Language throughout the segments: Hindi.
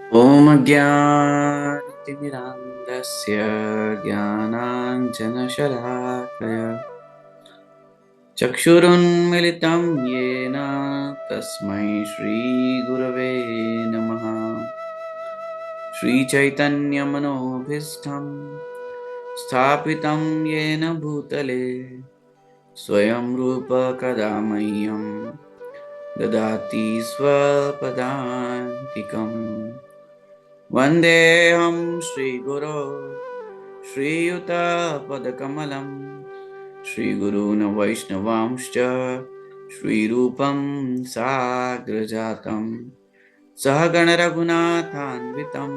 ॐ ज्ञानतिमिरान्धस्य ज्ञानाञ्जनशलाकया चक्षुरुन्मिलितं येन तस्मै श्रीगुरवे नमः। श्रीचैतन्यमनोभीष्टं स्थापितं येन भूतले स्वयं रूप कदा मह्यं ददाति स्वपदान्तिकम्। वन्देऽहं श्रीगुरो श्रीयुतपदकमलं श्रीगुरून् वैष्णवांश्च श्रीरूपं साग्रजातं सहगणरघुनाथान्वितं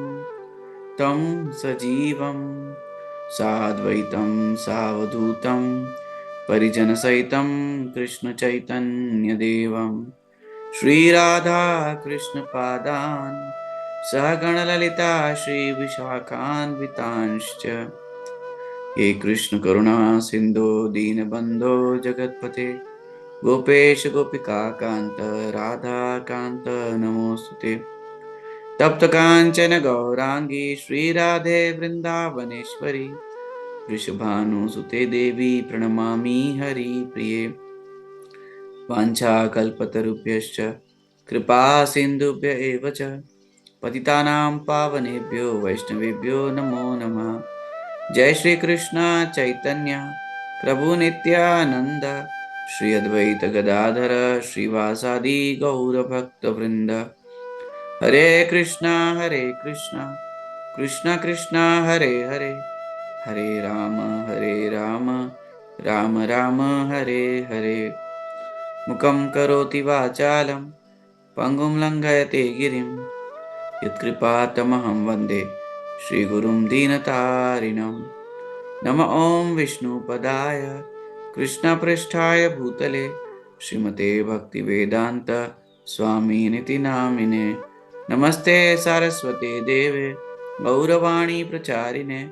तं सजीवं साद्वैतं सावधूतं परिजनसहितं कृष्णचैतन्यदेवं श्रीराधाकृष्णपादान् सहगणललिता श्रीविशाखान्वितांश्च हे कृष्ण करुणा सिन्धो दीनबन्धो जगत्पते गोपेश गोपिका कान्त राधा कान्त नमोस्तुते। तप्त काञ्चन गौरांगी श्रीराधे वृन्दावनेश्वरी वृषभानुसुते देवी प्रणमामि हरिप्रिये। वाञ्छाकल्पतरुभ्यश्च कृपा सिन्धुभ्य एव च पतितानां पावनेभ्यो वैष्णवेभ्यो नमो नमः। जय श्री कृष्ण चैतन्य प्रभु नित्यानंद श्री अद्वैत गदाधर श्रीवासादि गौर भक्त वृंद। हरे कृष्णा कृष्ण कृष्ण हरे हरे, हरे राम राम राम हरे हरे। मुखं करोति वाचालं पंगुं लंघयते गिरिं यत्कृपातमहं वन्दे श्रीगुरुं दीनतारिणम्। नमः ॐ विष्णुपदाय कृष्णपृष्ठाय भूतले श्रीमते भक्तिवेदांत स्वामिनिति नामिने। नमस्ते सारस्वते देवे गौरवाणी प्रचारिणे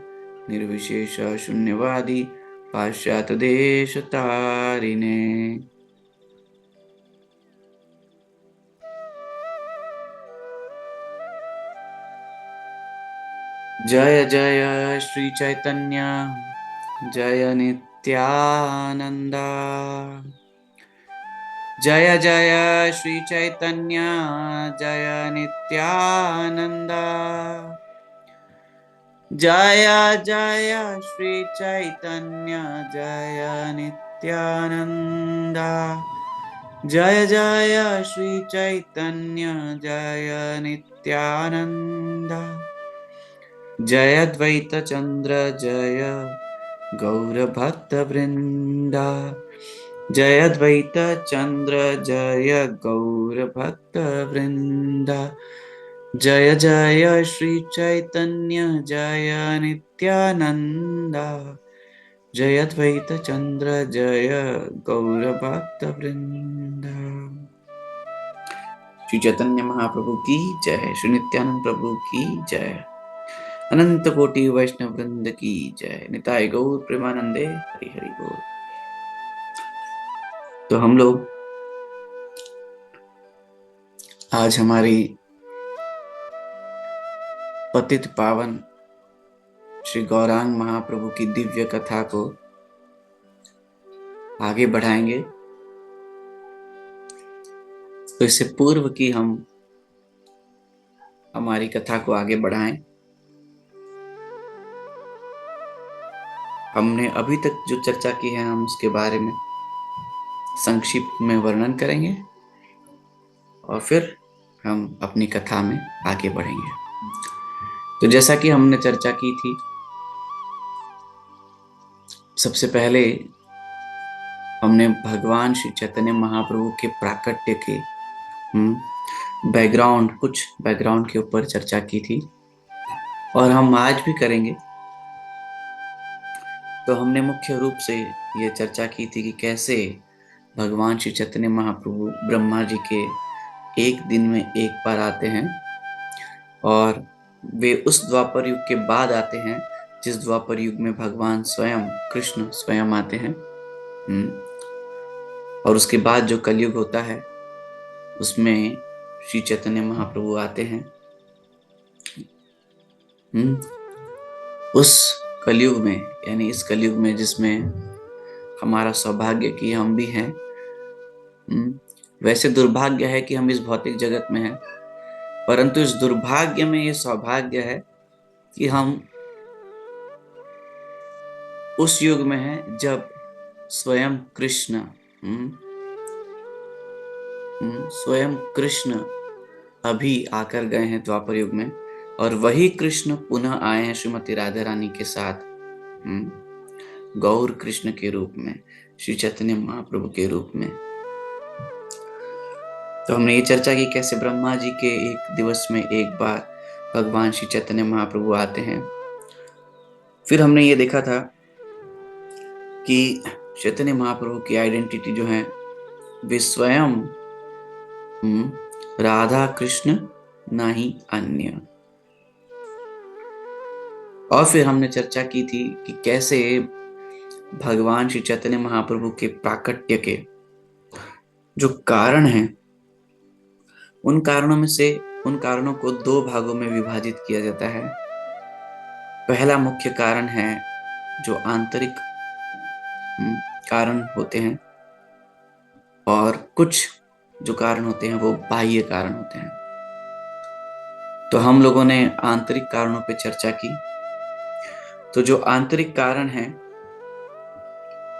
निर्विशेष शून्यवादी पाश्चात्य देश तारिणे। जय जय श्री चैतन्य जय नित्यानंद। जय जय श्री चैतन्य जय नित्यानंद। जय जय श्री चैतन्य जय नित्यानंद। जय जय श्री चैतन्य जय नित्यानंद। जय अद्वैत चंद्र जय गौर भक्त वृंदा। जय अद्वैत चंद्र जय गौर भक्त वृंदा। जय जय श्री चैतन्य जय नित्यानंद। जय अद्वैत चंद्र जय गौर भक्त वृंदा। श्री चैतन्य महाप्रभु की जय, श्री नित्यानंद प्रभु की जय, अनंत कोटि वैष्णव वृंद की जय, निताय गौर प्रेमानंदे हरि हरि बोल। तो हम लोग आज हमारी पतित पावन श्री गौरांग महाप्रभु की दिव्य कथा को आगे बढ़ाएंगे। तो इससे पूर्व कि हम हमारी कथा को आगे बढ़ाएं, हमने अभी तक जो चर्चा की है हम उसके बारे में संक्षिप्त में वर्णन करेंगे और फिर हम अपनी कथा में आगे बढ़ेंगे। तो जैसा कि हमने चर्चा की थी, सबसे पहले हमने भगवान श्री चैतन्य महाप्रभु के प्राकट्य के कुछ बैकग्राउंड के ऊपर चर्चा की थी और हम आज भी करेंगे। तो हमने मुख्य रूप से ये चर्चा की थी कि कैसे भगवान श्री चैतन्य महाप्रभु ब्रह्मा जी के एक दिन में एक बार आते हैं और वे उस द्वापर युग के बाद आते हैं जिस द्वापर युग में भगवान स्वयं कृष्ण स्वयं आते हैं। और उसके बाद जो कलयुग होता है उसमें श्री चैतन्य महाप्रभु आते हैं हम्म, उस कलयुग में, यानी इस कलयुग में जिसमें हमारा सौभाग्य कि हम भी हैं। वैसे दुर्भाग्य है कि हम इस भौतिक जगत में हैं, परंतु इस दुर्भाग्य में ये सौभाग्य है कि हम उस युग में हैं जब स्वयं कृष्ण स्वयं कृष्ण अभी आकर गए हैं द्वापर युग में, और वही कृष्ण पुनः आए हैं श्रीमती राधा रानी के साथ, गौर कृष्ण के रूप में, श्री चैतन्य महाप्रभु के रूप में। तो हमने ये चर्चा की कैसे ब्रह्मा जी के एक दिवस में एक बार भगवान श्री चैतन्य महाप्रभु आते हैं। फिर हमने ये देखा था कि चैतन्य महाप्रभु की आइडेंटिटी जो है वे स्वयं राधा कृष्ण, ना ही अन्य। और फिर हमने चर्चा की थी कि कैसे भगवान श्री चैतन्य महाप्रभु के प्राकट्य के जो कारण हैं, उन कारणों को दो भागों में विभाजित किया जाता है। पहला मुख्य कारण है जो आंतरिक कारण होते हैं, और कुछ जो कारण होते हैं वो बाह्य कारण होते हैं। तो हम लोगों ने आंतरिक कारणों पे चर्चा की। तो जो आंतरिक कारण है,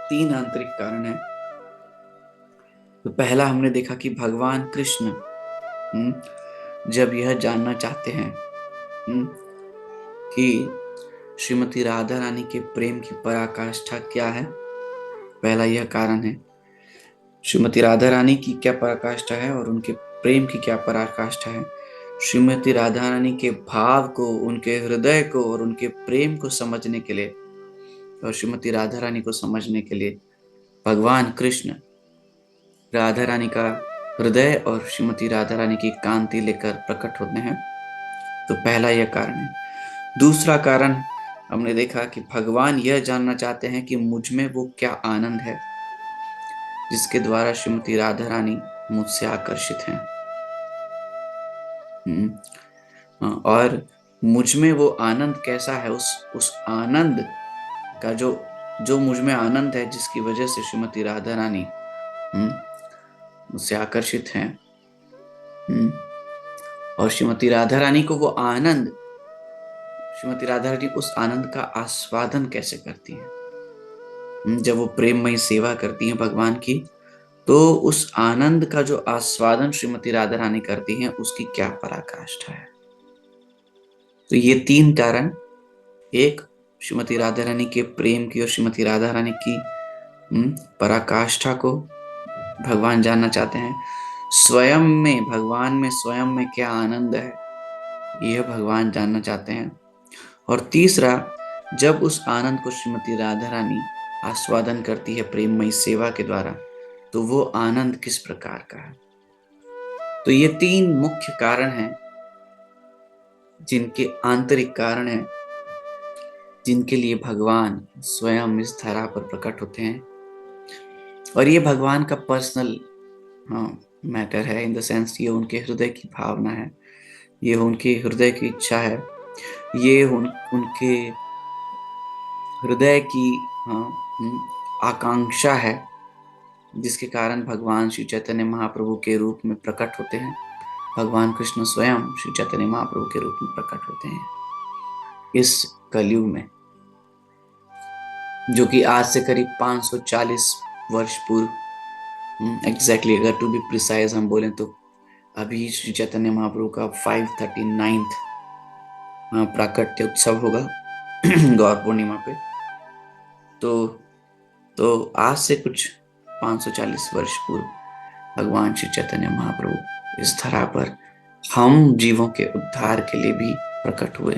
3 आंतरिक कारण है। तो पहला हमने देखा कि भगवान कृष्ण जब यह जानना चाहते हैं कि श्रीमती राधा रानी के प्रेम की पराकाष्ठा क्या है, पहला यह कारण है। श्रीमती राधा रानी की क्या पराकाष्ठा है और उनके प्रेम की क्या पराकाष्ठा है। श्रीमती राधा रानी के भाव को, उनके हृदय को और उनके प्रेम को समझने के लिए, और श्रीमती राधा रानी को समझने के लिए भगवान कृष्ण राधा रानी का हृदय और श्रीमती राधा रानी की कांति लेकर प्रकट होते हैं। तो पहला यह कारण है। दूसरा कारण हमने देखा कि भगवान यह जानना चाहते हैं कि मुझ में वो क्या आनंद है जिसके द्वारा श्रीमती राधा रानी मुझसे आकर्षित हैं। और मुझ में वो आनंद कैसा है, उस आनंद का जो मुझ में आनंद है जिसकी वजह से श्रीमती राधा रानी मुझसे आकर्षित हैं। और श्रीमती राधा रानी को वो आनंद, श्रीमती राधा रानी उस आनंद का आस्वादन कैसे करती हैं। जब वो प्रेममयी सेवा करती हैं भगवान की, तो उस आनंद का जो आस्वादन श्रीमती राधा रानी करती हैं उसकी क्या पराकाष्ठा है। तो ये 3 कारण, एक श्रीमती राधा रानी के प्रेम की और श्रीमती राधा रानी की पराकाष्ठा को भगवान जानना चाहते हैं। स्वयं में, भगवान में स्वयं में क्या आनंद है यह भगवान जानना चाहते हैं। और तीसरा, जब उस आनंद को श्रीमती राधा रानी आस्वादन करती है प्रेममयी सेवा के द्वारा, तो वो आनंद किस प्रकार का है। तो ये 3 मुख्य कारण हैं, जिनके आंतरिक कारण हैं, जिनके लिए भगवान स्वयं इस धरा पर प्रकट होते हैं। और ये भगवान का पर्सनल मैटर है, इन द सेंस ये उनके हृदय की भावना है, ये उनके हृदय की इच्छा है, ये उनके हृदय की आकांक्षा है, जिसके कारण भगवान श्री चैतन्य महाप्रभु के रूप में प्रकट होते हैं। भगवान कृष्ण स्वयं श्री चैतन्य महाप्रभु के रूप में प्रकट होते हैं इस कलयुग में, जो कि आज से करीब 540 वर्ष पूर्व, एग्जैक्टली अगर टू बी प्रिसाइज हम बोलें तो अभी श्री चैतन्य महाप्रभु का 539th प्राकट्य उत्सव होगा गौर पूर्णिमा पे। तो आज से कुछ 540 वर्ष पूर्व भगवान श्री चैतन्य महाप्रभु इस धरा पर हम जीवों के उद्धार के लिए भी प्रकट हुए।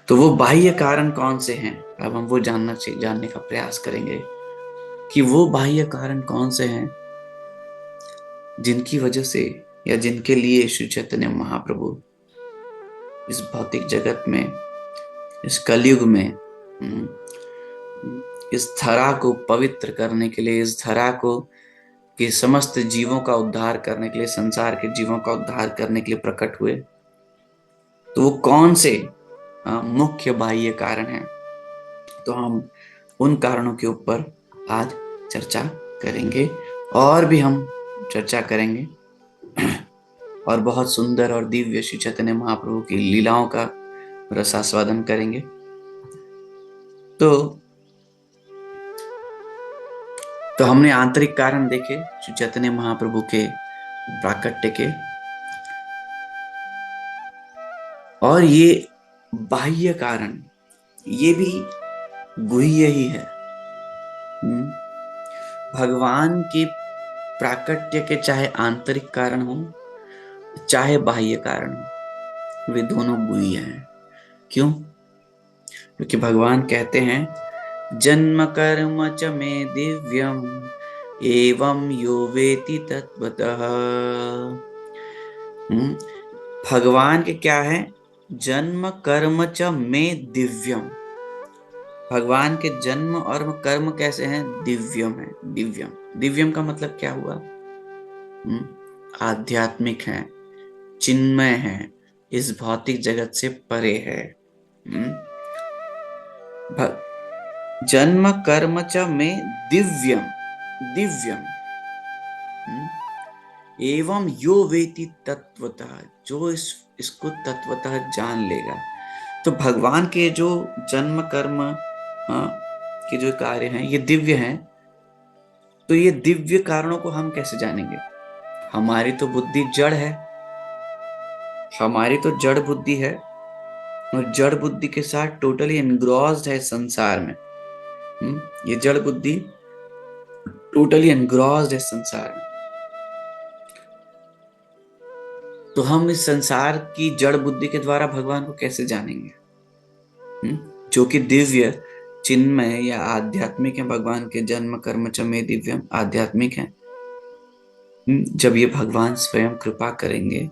तो वो बाह्य कारण कौन से हैं, अब हम वो जानने का प्रयास करेंगे कि वो बाह्य कारण कौन से हैं जिनकी वजह से या जिनके लिए श्री चैतन्य महाप्रभु इस भौतिक जगत में, इस कलयुग में इस धरा को पवित्र करने के लिए, इस धरा को कि समस्त जीवों का उद्धार करने के लिए, संसार के जीवों का उद्धार करने के लिए प्रकट हुए। तो वो कौन से मुख्य बाह्य कारण हैं। तो हम उन कारणों के ऊपर आज चर्चा करेंगे और भी हम चर्चा करेंगे और बहुत सुंदर और दिव्य श्री चैतन्य महाप्रभु की लीलाओं का रसास्वादन करेंगे। तो हमने आंतरिक कारण देखे श्री चैतन्य महाप्रभु के प्राकट्य के, और ये बाह्य कारण ये भी गुह्य ही है। भगवान के प्राकट्य के चाहे आंतरिक कारण हो चाहे बाह्य कारण हो, वे दोनों गुह्य हैं। क्यों? क्योंकि भगवान कहते हैं जन्म कर्म च मे दिव्यम एवं यो वेति तत्वतः। भगवान के क्या है? जन्म कर्म च मे दिव्यम। भगवान के जन्म और कर्म कैसे हैं? दिव्यम है। दिव्यम, दिव्यम का मतलब क्या हुआ? आध्यात्मिक है, चिन्मय है, इस भौतिक जगत से परे है। जन्म कर्म च में दिव्यम, दिव्यम एवं यो वेति तत्वतः, जो इसको तत्वतः जान लेगा। तो भगवान के जो जन्म कर्म के जो कार्य हैं ये दिव्य हैं। तो ये दिव्य कारणों को हम कैसे जानेंगे? हमारी तो बुद्धि जड़ है, हमारी तो जड़ बुद्धि है और जड़ बुद्धि के साथ टोटली एनग्रॉस्ड है संसार में। ये जड़ बुद्धि टोटली एनग्रॉस्ड है संसार में। तो हम इस संसार की जड़ बुद्धि के द्वारा भगवान को कैसे जानेंगे? जो कि दिव्य, चिन्मय या आध्यात्मिक है। भगवान के जन्म कर्म च मे दिव्यम आध्यात्मिक है। जब ये भगवान स्वयं कृपा करेंगे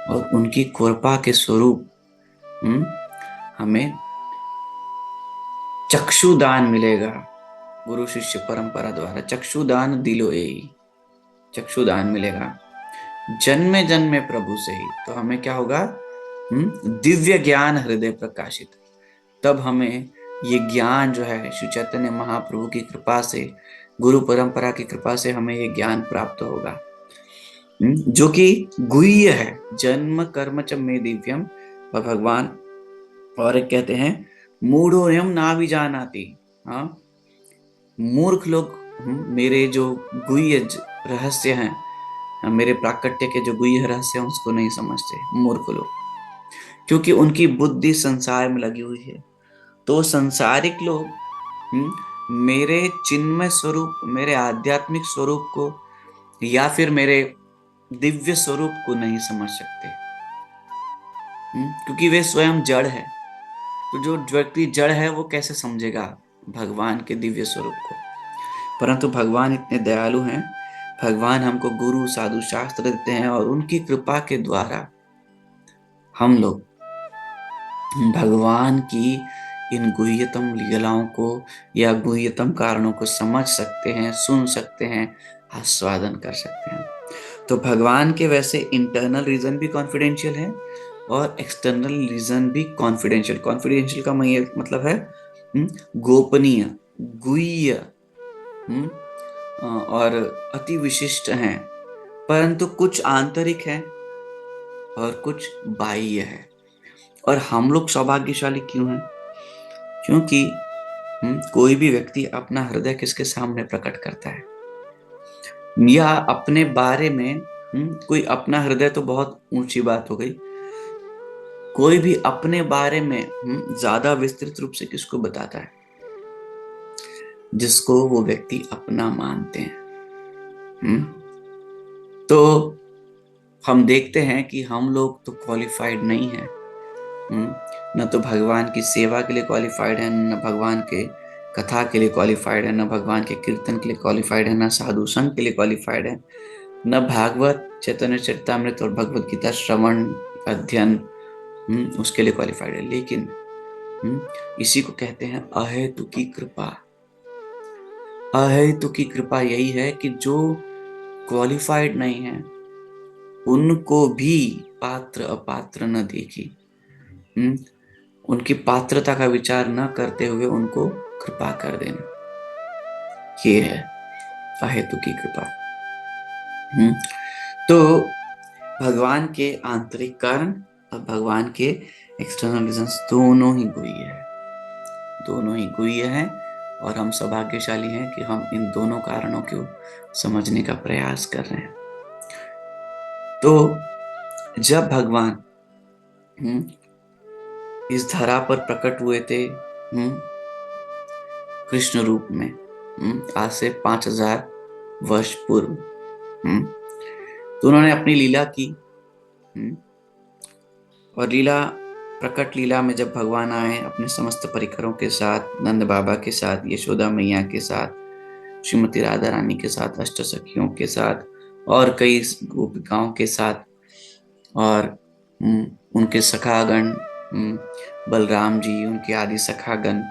और उनकी कृपा के स्वरूप हमें चक्षुदान मिलेगा गुरु शिष्य परंपरा द्वारा। चक्षुदान दिलो एई, चक्षुदान मिलेगा जन्मे जन्मे प्रभु से ही। तो हमें क्या होगा? दिव्य ज्ञान हृदय प्रकाशित। तब हमें ये ज्ञान जो है श्री चैतन्य महाप्रभु की कृपा से, गुरु परंपरा की कृपा से हमें ये ज्ञान प्राप्त होगा जो कि गुह्य है। जन्म कर्म च मे दिव्यम। और भगवान और एक कहते हैं मूढ़ोऽयं नाभिजानाति। हाँ, मूर्ख लोग मेरे जो गुह्य रहस्य हैं, मेरे प्राकट्य के जो गुह्य रहस्य हैं उसको नहीं समझते, मूर्ख लोग, क्योंकि उनकी बुद्धि संसार में लगी हुई है। तो संसारिक लोग मेरे चिन्मय स्वरूप, मेरे आध्यात्मिक स्वरूप को या फिर मेरे दिव्य स्वरूप को नहीं समझ सकते, क्योंकि वे स्वयं जड़ है। तो जो व्यक्ति जड़ है वो कैसे समझेगा भगवान के दिव्य स्वरूप को? परंतु भगवान इतने दयालु हैं, भगवान हमको गुरु साधु शास्त्र देते हैं और उनकी कृपा के द्वारा हम लोग भगवान की इन गुह्यतम लीलाओं को या गुह्यतम कारणों को समझ सकते हैं, सुन सकते हैं, आस्वादन कर सकते हैं। तो भगवान के वैसे इंटरनल रीजन भी कॉन्फिडेंशियल है और एक्सटर्नल रीजन भी कॉन्फिडेंशियल। कॉन्फिडेंशियल का मतलब है गोपनीय, गुह्य और अति विशिष्ट हैं, परंतु कुछ आंतरिक है और कुछ बाह्य है। और हम लोग सौभाग्यशाली क्यों हैं? क्योंकि कोई भी व्यक्ति अपना हृदय किसके सामने प्रकट करता है, या अपने बारे में कोई अपना हृदय तो बहुत ऊंची बात हो गई, कोई भी अपने बारे में ज्यादा विस्तृत रूप से किसको बताता है? जिसको वो व्यक्ति अपना मानते हैं। तो हम देखते हैं कि हम लोग तो क्वालिफाइड नहीं है, न तो भगवान की सेवा के लिए क्वालिफाइड है, न भगवान के कथा के लिए क्वालिफाइड है, न भगवान के कीर्तन के लिए क्वालिफाइड है, न साधु संघ के लिए क्वालिफाइड है, न भागवत चैतन्य चरितामृत और भगवत गीता श्रवण अध्ययन उसके लिए क्वालिफाइड है। लेकिन इसी को कहते हैं अहेतु की कृपा। अहेतु की कृपा यही है कि जो क्वालिफाइड नहीं है उनको भी पात्र अपात्र न देखी। उनकी पात्रता का विचार न करते हुए उनको कृपा कर देना, ये है अहेतु की कृपा। तो भगवान के आंतरिक कारण और भगवान के एक्सटर्नल रीजंस दोनों ही गुह्य है, दोनों ही गुह्य हैं। और हम सौभाग्यशाली हैं कि हम इन दोनों कारणों को समझने का प्रयास कर रहे हैं। तो जब भगवान इस धरा पर प्रकट हुए थे कृष्ण रूप में, आज से 5000 वर्ष पूर्व, तो उन्होंने अपनी लीला की। और प्रकट लीला में जब भगवान आए अपने समस्त परिकरों के साथ, नंद बाबा के साथ, यशोदा मैया के साथ, श्रीमती राधा रानी के साथ, अष्ट सखियों के साथ और कई गोपिकाओं के साथ, और उनके सखागण बलराम जी, उनके आदि सखागण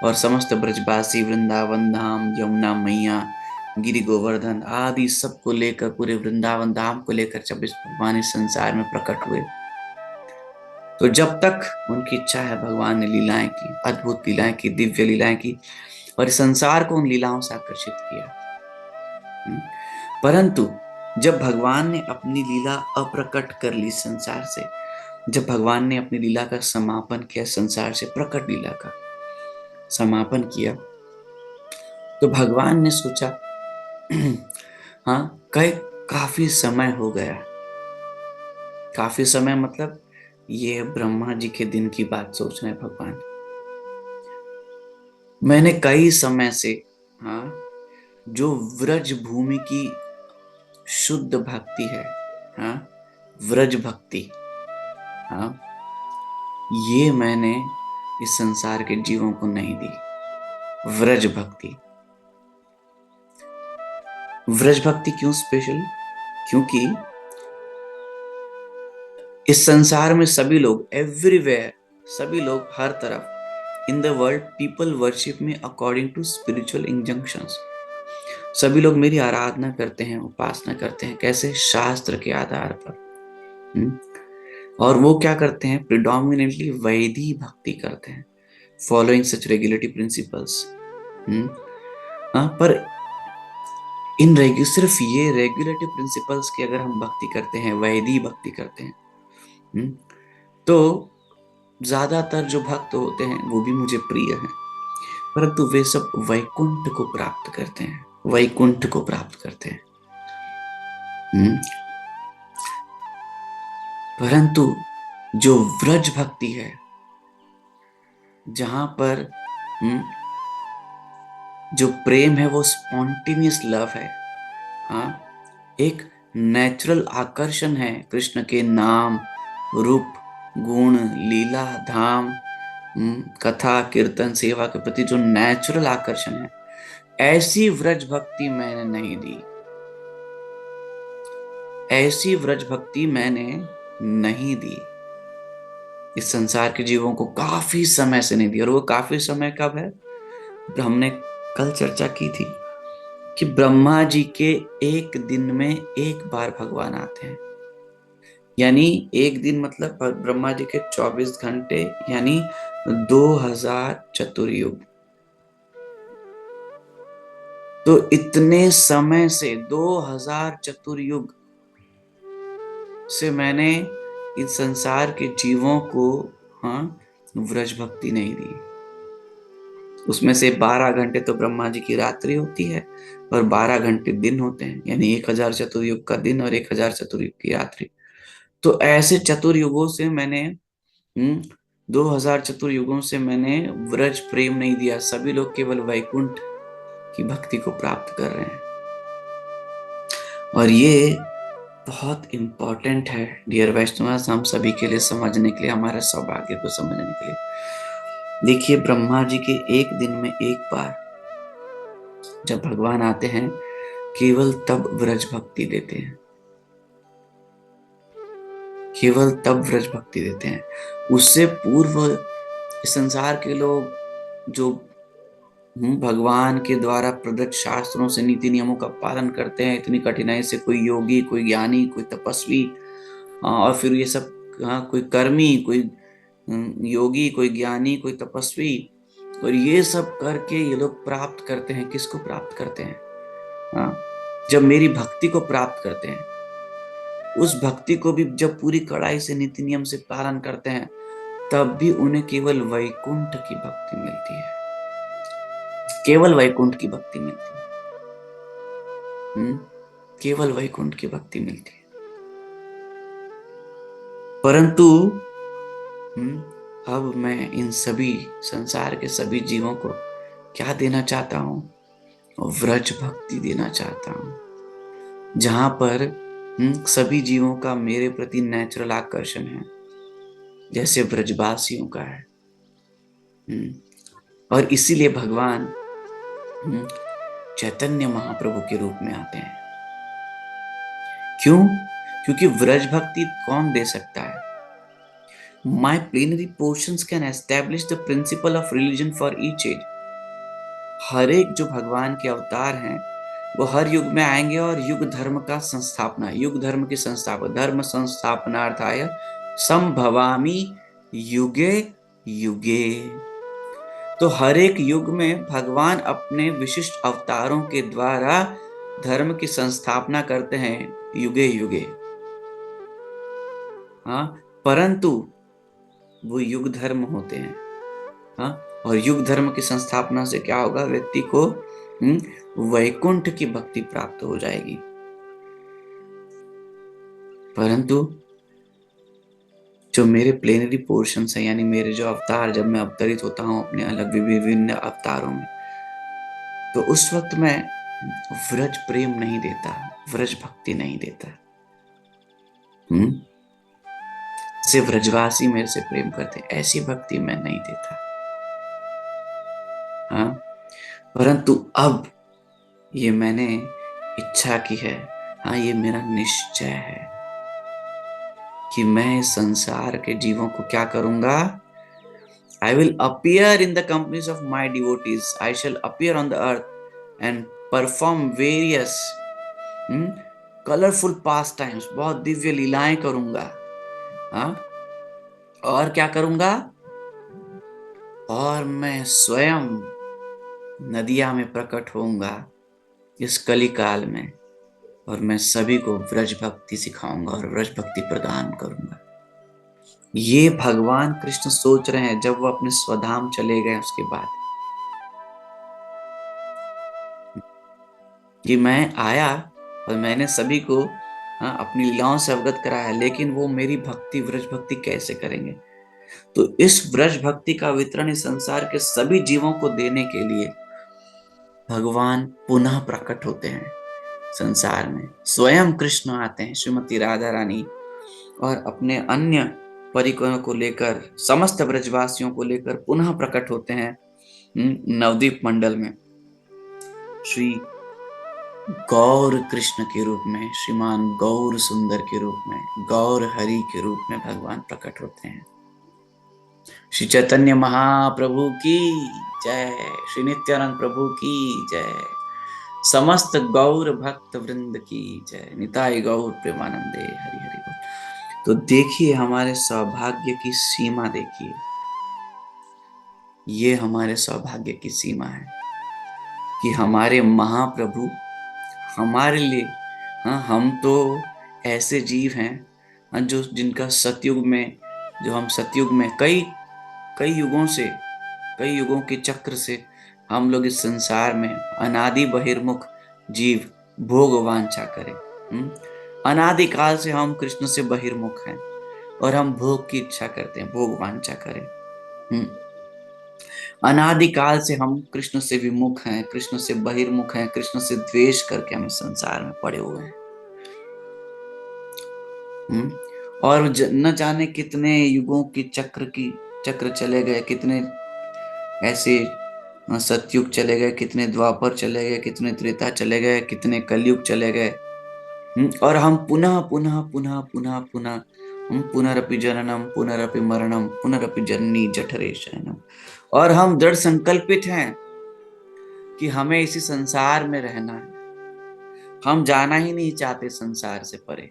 और समस्त ब्रजवासी, वृंदावन धाम, यमुना मैया, गिरि गोवर्धन आदि सबको लेकर, पूरे वृंदावन धाम को लेकर जब इस भगवान इस संसार में प्रकट हुए, तो जब तक उनकी इच्छा है भगवान ने लीलाएं की, अद्भुत लीलाएं की, दिव्य लीलाएं की और इस संसार को उन लीलाओं से आकर्षित किया। परंतु जब भगवान ने अपनी लीला अप्रकट कर ली संसार से, जब भगवान ने अपनी लीला का समापन किया, संसार से प्रकट लीला का समापन किया, तो भगवान ने सोचा हाँ काफी समय हो गया। काफी समय मतलब ये ब्रह्मा जी के दिन की बात सोच रहे हैं भगवान। मैंने कई समय से जो व्रज भूमि की शुद्ध भक्ति है, व्रज भक्ति, ये मैंने इस संसार के जीवों को नहीं दी। व्रज भक्ति, व्रज भक्ति क्यों स्पेशल? क्योंकि इस संसार में सभी लोग, एवरीवेयर, सभी लोग हर तरफ, in the world people worship me according to spiritual injunctions. सभी लोग मेरी आराधना करते हैं, उपासना करते हैं, कैसे? शास्त्र के आधार पर। और वो क्या करते हैं? प्रिडोमिनेटली वैदिक भक्ति करते हैं, फॉलोइंग सच रेगुलेटरी प्रिंसिपल्स। पर सिर्फ ये रेगुलेटरी प्रिंसिपल्स की अगर हम भक्ति करते हैं, वैदिक भक्ति करते हैं, तो ज्यादातर जो भक्त होते हैं वो भी मुझे प्रिय हैं, परंतु वे सब वैकुंठ को प्राप्त करते हैं, वैकुंठ को प्राप्त करते हैं। परंतु जो व्रज भक्ति है, जहां पर जो प्रेम है वो स्पॉन्टेनियस लव है, एक नेचुरल आकर्षण है कृष्ण के नाम, रूप, गुण, लीला, धाम, कथा, कीर्तन, सेवा के प्रति जो नेचुरल आकर्षण है, ऐसी व्रज भक्ति मैंने नहीं दी। ऐसी व्रज भक्ति मैंने नहीं दी, इस संसार के जीवों को काफी समय से नहीं दी। और वो काफी समय कब है? हमने कल चर्चा की थी कि ब्रह्मा जी के एक दिन में एक बार भगवान आते हैं, यानी एक दिन मतलब ब्रह्मा जी के 24 घंटे, यानी 2000 चतुर्युग। तो इतने समय से 2000 चतुर्युग से मैंने इस संसार के जीवों को व्रज भक्ति नहीं दी। उसमें से 12 घंटे तो ब्रह्मा जी की रात्रि होती है और 12 घंटे दिन होते हैं, यानी 1000 चतुर्युग का दिन और 1000 चतुर्युग की रात्रि। तो ऐसे चतुर्युगों से मैंने 2000 चतुर्युगों से मैंने व्रज प्रेम नहीं दिया। सभी लोग केवल वैकुंठ की भक्ति को प्राप्त कर रहे हैं, और ये बहुत इंपॉर्टेंट है डियर वैष्णव, हम सभी के लिए समझने के लिए, हमारे सौभाग्य को समझने के लिए। देखिए, ब्रह्मा जी के एक दिन में एक बार जब भगवान आते हैं, केवल तब व्रज भक्ति देते हैं, केवल तब व्रज भक्ति देते हैं। उससे पूर्व संसार के लोग जो भगवान के द्वारा प्रदत्त शास्त्रों से, नीति नियमों का पालन करते हैं इतनी कठिनाई से, कोई योगी, कोई ज्ञानी, कोई तपस्वी, और फिर ये सब कोई कर्मी, कोई योगी, कोई ज्ञानी, कोई तपस्वी, और ये सब करके ये लोग प्राप्त करते हैं। किसको प्राप्त करते हैं? हाँ, जब मेरी भक्ति को प्राप्त करते हैं, उस भक्ति को भी जब पूरी कड़ाई से नीति नियम से पालन करते हैं, तब भी उन्हें केवल वैकुंठ की भक्ति मिलती है। केवल वैकुंठ की भक्ति मिलती है। केवल वैकुंठ की भक्ति मिलती है। परंतु अब मैं इन सभी संसार के सभी जीवों को क्या देना चाहता हूं? व्रज भक्ति देना चाहता हूं, जहां पर सभी जीवों का मेरे प्रति नेचुरल आकर्षण है, जैसे व्रजवासियों का है। और इसीलिए भगवान चैतन्य महाप्रभु के रूप में आते हैं। क्यों? क्योंकि व्रज भक्ति कौन दे सकता है? My plenary portions can establish the principle of religion for each age. हर एक जो भगवान के अवतार हैं, वो हर युग में आएंगे और युग धर्म का संस्थापना, युग धर्म की संस्थापना, धर्म संस्थापनार्थाय संभवामि युगे युगे। तो हर एक युग में भगवान अपने विशिष्ट अवतारों के द्वारा धर्म की संस्थापना करते हैं, युगे युगे। हाँ, परंतु वो युग धर्म होते हैं। हाँ, और युग धर्म की संस्थापना से क्या होगा? व्यक्ति को वैकुंठ की भक्ति प्राप्त हो जाएगी। परंतु जो मेरे प्लेनरी पोर्शंस हैं, यानी मेरे जो अवतार, जब मैं अवतरित होता हूं अपने अलग विभिन्न अवतारों में, तो उस वक्त मैं व्रज प्रेम नहीं देता, व्रज भक्ति नहीं देता। से व्रजवासी मेरे से प्रेम करते, ऐसी भक्ति मैं नहीं देता। हाँ, परंतु अब ये मैंने इच्छा की है, हाँ, ये मेरा निश्चय है कि मैं संसार के जीवों को क्या करूंगा? I will appear in the companies of my devotees. I shall appear on the earth and perform various colorful pastimes. बहुत दिव्य लीलाएं करूंगा। हाँ, और क्या करूंगा? और मैं स्वयं नदिया में प्रकट होऊंगा इस कली काल में, और मैं सभी को व्रज भक्ति सिखाऊंगा और व्रज भक्ति प्रदान करूंगा। ये भगवान कृष्ण सोच रहे हैं जब वो अपने स्वधाम चले गए उसके बाद, कि मैं आया और मैंने सभी को अपनी लीलाओं से अवगत कराया, लेकिन वो मेरी भक्ति, व्रज भक्ति कैसे करेंगे? तो इस व्रज भक्ति का वितरण इस संसार के सभी जीवों को देने के लिए भगवान पुनः प्रकट होते हैं संसार में। स्वयं कृष्ण आते हैं, श्रीमती राधा रानी, और अपने अन्य परिकरों को लेकर, समस्त ब्रजवासियों को लेकर पुनः प्रकट होते हैं नवदीप मंडल में। श्री गौर कृष्ण के रूप में, श्रीमान गौर सुंदर के रूप में, गौर हरि के रूप में भगवान प्रकट होते हैं। श्री चैतन्य महाप्रभु की जय, श्री नित्यानंद प्रभु की जय, समस्त गौर भक्त वृंद की जय, निताई गौर प्रेमानंदे, हरि हरि बोल। तो देखिए हमारे सौभाग्य की सीमा, देखिए ये हमारे सौभाग्य की सीमा है कि हमारे महाप्रभु हमारे लिए, हम तो ऐसे जीव हैं जो जिनका सतयुग में, जो हम सतयुग में कई युगों से, कई युगों के चक्र से हम लोग इस संसार में अनादि बहिर्मुख जीव भोग वांछा करें। अनादि काल से हम कृष्ण से बहिर्मुख हैं और हम भोग की इच्छा करते हैं, भोग वांछा करें। अनादि काल से हम कृष्ण से विमुख हैं, कृष्ण से बहिर्मुख हैं, कृष्ण से द्वेष करके हम संसार में पड़े हुए हैं। और न जाने कितने युगों की चक्र चले गए, कितने ऐसे सतयुग चले गए, कितने द्वापर चले गए, कितने त्रेता चले गए, कितने कलयुग चले गए, और हम पुनः पुनः पुनः पुनः पुनः पुनरपि जननम पुनरपि मरणम पुनरपि जननी जठरे शयनम, और हम दृढ़ संकल्पित हैं कि हमें इसी संसार में रहना है। हम जाना ही नहीं चाहते संसार से परे,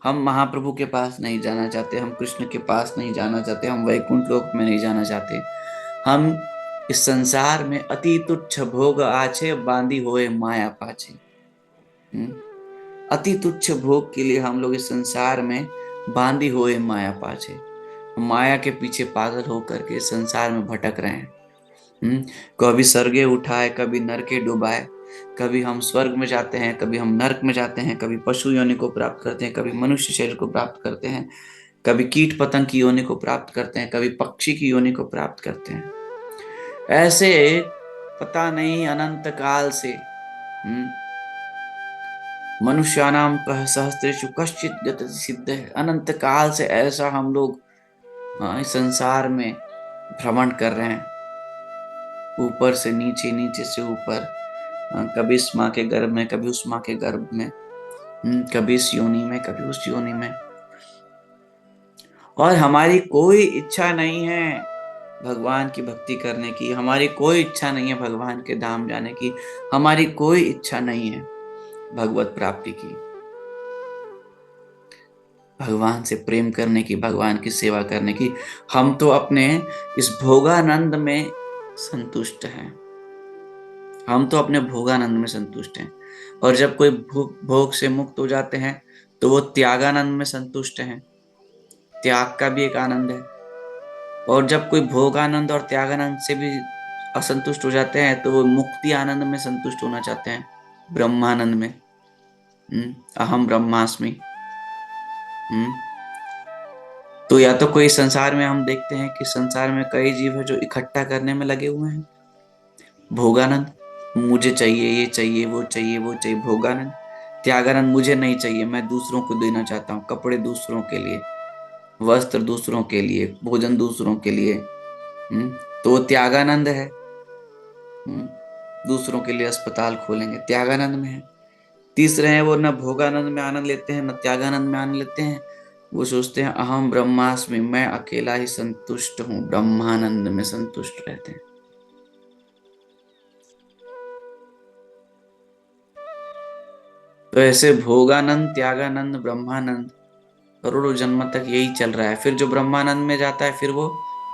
हम महाप्रभु के पास नहीं जाना चाहते, हम कृष्ण के पास नहीं जाना चाहते, हम वैकुंठ लोक में नहीं जाना चाहते। हम इस संसार में अति तुच्छ भोग आछे, बांधी होए माया पाछे। अति तुच्छ भोग के लिए हम लोग इस संसार में बांधी हुए माया पाछे, माया के पीछे पागल होकर के संसार में भटक रहे हैं। कभी स्वर्गे उठाए, कभी नरके डुबाए, कभी हम स्वर्ग में जाते हैं, कभी हम नरक में जाते हैं, कभी पशु योनि को प्राप्त करते हैं, कभी मनुष्य शरीर को प्राप्त करते हैं, कभी कीट पतंग की योनि को प्राप्त करते हैं, कभी पक्षी की योनि को प्राप्त करते हैं। ऐसे पता नहीं अनंत काल से मनुष्यानाम कह सहस्त्रेषु कश्चित गतिः सिद्धः, अनंत काल से ऐसा हम लोग इस संसार में भ्रमण कर रहे हैं, ऊपर से नीचे, नीचे से ऊपर, कभी इस माँ के गर्भ में, कभी उस माँ के गर्भ में, कभी इस योनि में, कभी उस योनि में। और हमारी कोई इच्छा नहीं है भगवान की भक्ति करने की, हमारी कोई इच्छा नहीं है भगवान के धाम जाने की, हमारी कोई इच्छा नहीं है भगवत प्राप्ति की, भगवान से प्रेम करने की, भगवान की सेवा करने की। हम तो अपने इस भोगानंद में संतुष्ट हैं, हम तो अपने भोगानंद में संतुष्ट हैं। और जब कोई भोग से मुक्त हो जाते हैं तो वो त्यागानंद में संतुष्ट हैं, त्याग का भी एक आनंद है। और जब कोई भोगानंद और त्यागानंद से भी असंतुष्ट हो जाते हैं तो वो मुक्ति आनंद में संतुष्ट होना चाहते हैं, ब्रह्मानंद में। अहम ब्रह्मास्मि। तो या तो कोई संसार में हम देखते हैं कि संसार में कई जीव है जो इकट्ठा करने में लगे हुए हैं, भोगानंद, मुझे चाहिए, ये चाहिए, वो चाहिए, वो चाहिए, भोगानंद। त्यागानंद, मुझे नहीं चाहिए, मैं दूसरों को देना चाहता हूँ, कपड़े दूसरों के लिए, वस्त्र दूसरों के लिए, भोजन दूसरों के लिए। तो वो त्यागानंद है। दूसरों के लिए अस्पताल खोलेंगे, त्यागानंद में है। तीसरे हैं वो न भोगानंद में आनंद लेते हैं, न त्यागानंद में आनंद लेते हैं, वो सोचते हैं अहम ब्रह्मास्मि, मैं अकेला ही संतुष्ट हूं, ब्रह्मानंद में संतुष्ट रहते हैं। तो ऐसे भोगानंद, त्यागानंद, ब्रह्मानंद करोड़ों जन्म तक यही चल रहा है। फिर जो ब्रह्मानंद में जाता है फिर वो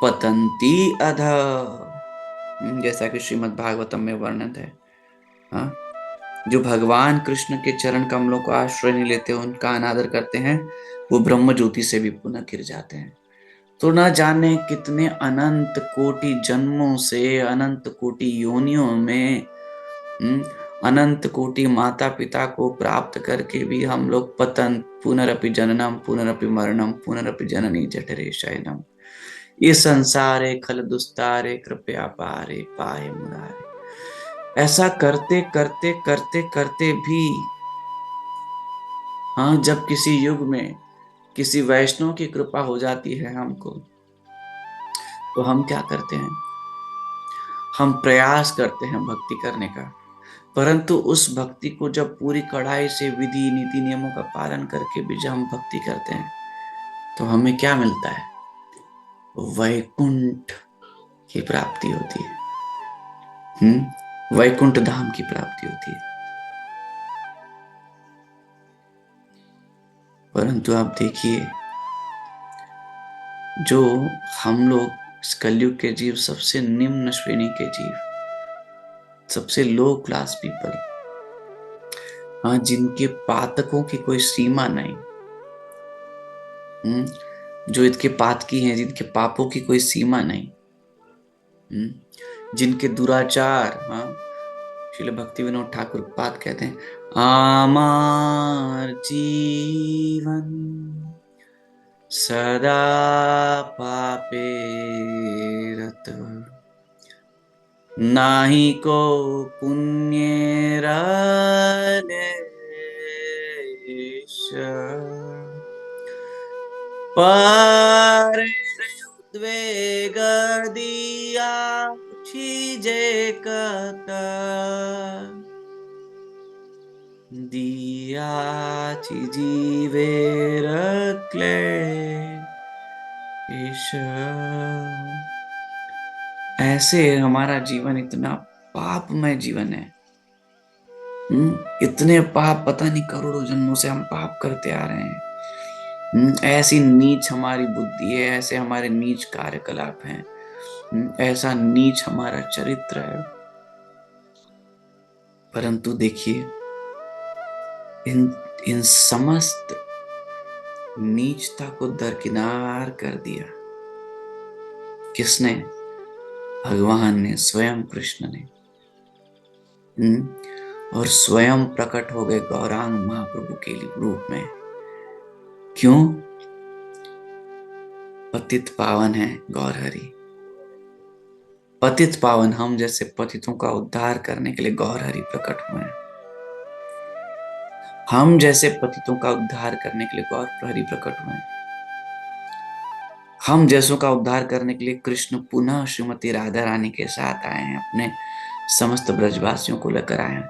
पतंती अधः, जैसा कि श्रीमद् भागवतम में वर्णित है। हाँ, जो भगवान कृष्ण के चरण कमलों को आश्रय नहीं लेते, उनका अनादर करते हैं, वो ब्रह्म ज्योति से भी पुनः गिर जाते हैं। तो न जाने कितने अनंत कोटि जन्मों से, अनंत कोटि योनियों में, अनंत कोटि माता पिता को प्राप्त करके भी हम लोग पतन, पुनरपि जननम पुनरपि मरणम पुनरपि जननी जठरे शयनम, ये संसारे खल दुस्तारे कृपया पारे पाए मुरारे। ऐसा करते करते करते करते भी, हाँ, जब किसी युग में किसी वैष्णव की कृपा हो जाती है हमको, तो हम क्या करते हैं, हम प्रयास करते हैं भक्ति करने का, परंतु उस भक्ति को जब पूरी कड़ाई से विधि नीति नियमों का पालन करके भी जब हम भक्ति करते हैं तो हमें क्या मिलता है, वैकुंठ की प्राप्ति होती है। वैकुंठ धाम की प्राप्ति होती है। परंतु आप देखिए, जो हम लोग इस कलयुग के जीव, सबसे निम्न श्रेणी के जीव, सबसे लो क्लास पीपल, हाँ, जिनके पातकों की कोई सीमा नहीं, जो इनके पातकी हैं, जिनके पापों की कोई सीमा नहीं, जिनके दुराचार, हाँ, श्रील भक्ति विनोद ठाकुर पाद कहते हैं, आमार जीवन सदा पापे रत, नाही को पुण्य पर उद्वेग दिया छीजे कता, दिया जीवे रखले ईश्वर। ऐसे हमारा जीवन इतना पापमय जीवन है। इतने पाप, पता नहीं करोड़ों जन्मों से हम पाप करते आ रहे हैं, ऐसी नीच हमारी बुद्धि है, ऐसे हमारे नीच कार्यकलाप हैं, ऐसा नीच हमारा चरित्र है। परंतु देखिए, इन इन समस्त नीचता को दरकिनार कर दिया। किसने? भगवान ने, स्वयं कृष्ण ने। और स्वयं प्रकट हो गए गौरांग महाप्रभु के रूप में। क्यों? पतित पावन है गौरहरि। पतित पावन, हम जैसे पतितों का उद्धार करने के लिए गौरहरि प्रकट हुए हैं। हम जैसे पतितों का उद्धार करने के लिए गौरहरि प्रकट हुए हैं। हम जैसों का उद्धार करने के लिए कृष्ण पुनः श्रीमती राधा रानी के साथ आए हैं, अपने समस्त ब्रजवासियों को लेकर आए हैं,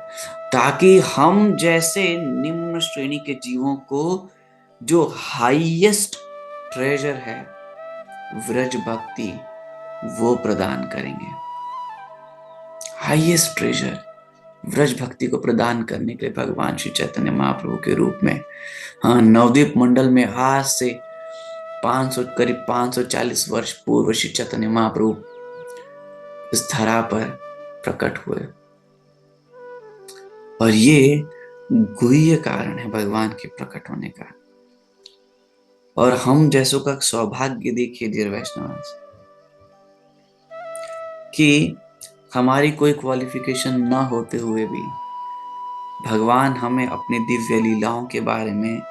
ताकि हम जैसे निम्न श्रेणी के जीवों को जो हाईएस्ट ट्रेजर है व्रज भक्ति, वो प्रदान करेंगे। हाईएस्ट ट्रेजर व्रज भक्ति को प्रदान करने के लिए भगवान श्री चैतन्य महाप्रभु के रूप में, हाँ, नवद्वीप मंडल में आज से करीब 540 वर्ष पूर्व श्री चैतन्य महाप्रभु इस धरा पर प्रकट हुए। और ये गुह्य कारण है भगवान के प्रकट होने का। और हम जैसों का सौभाग्य देखिए डियर वैष्णव, कि हमारी कोई क्वालिफिकेशन ना होते हुए भी भगवान हमें अपनी दिव्य लीलाओं के बारे में,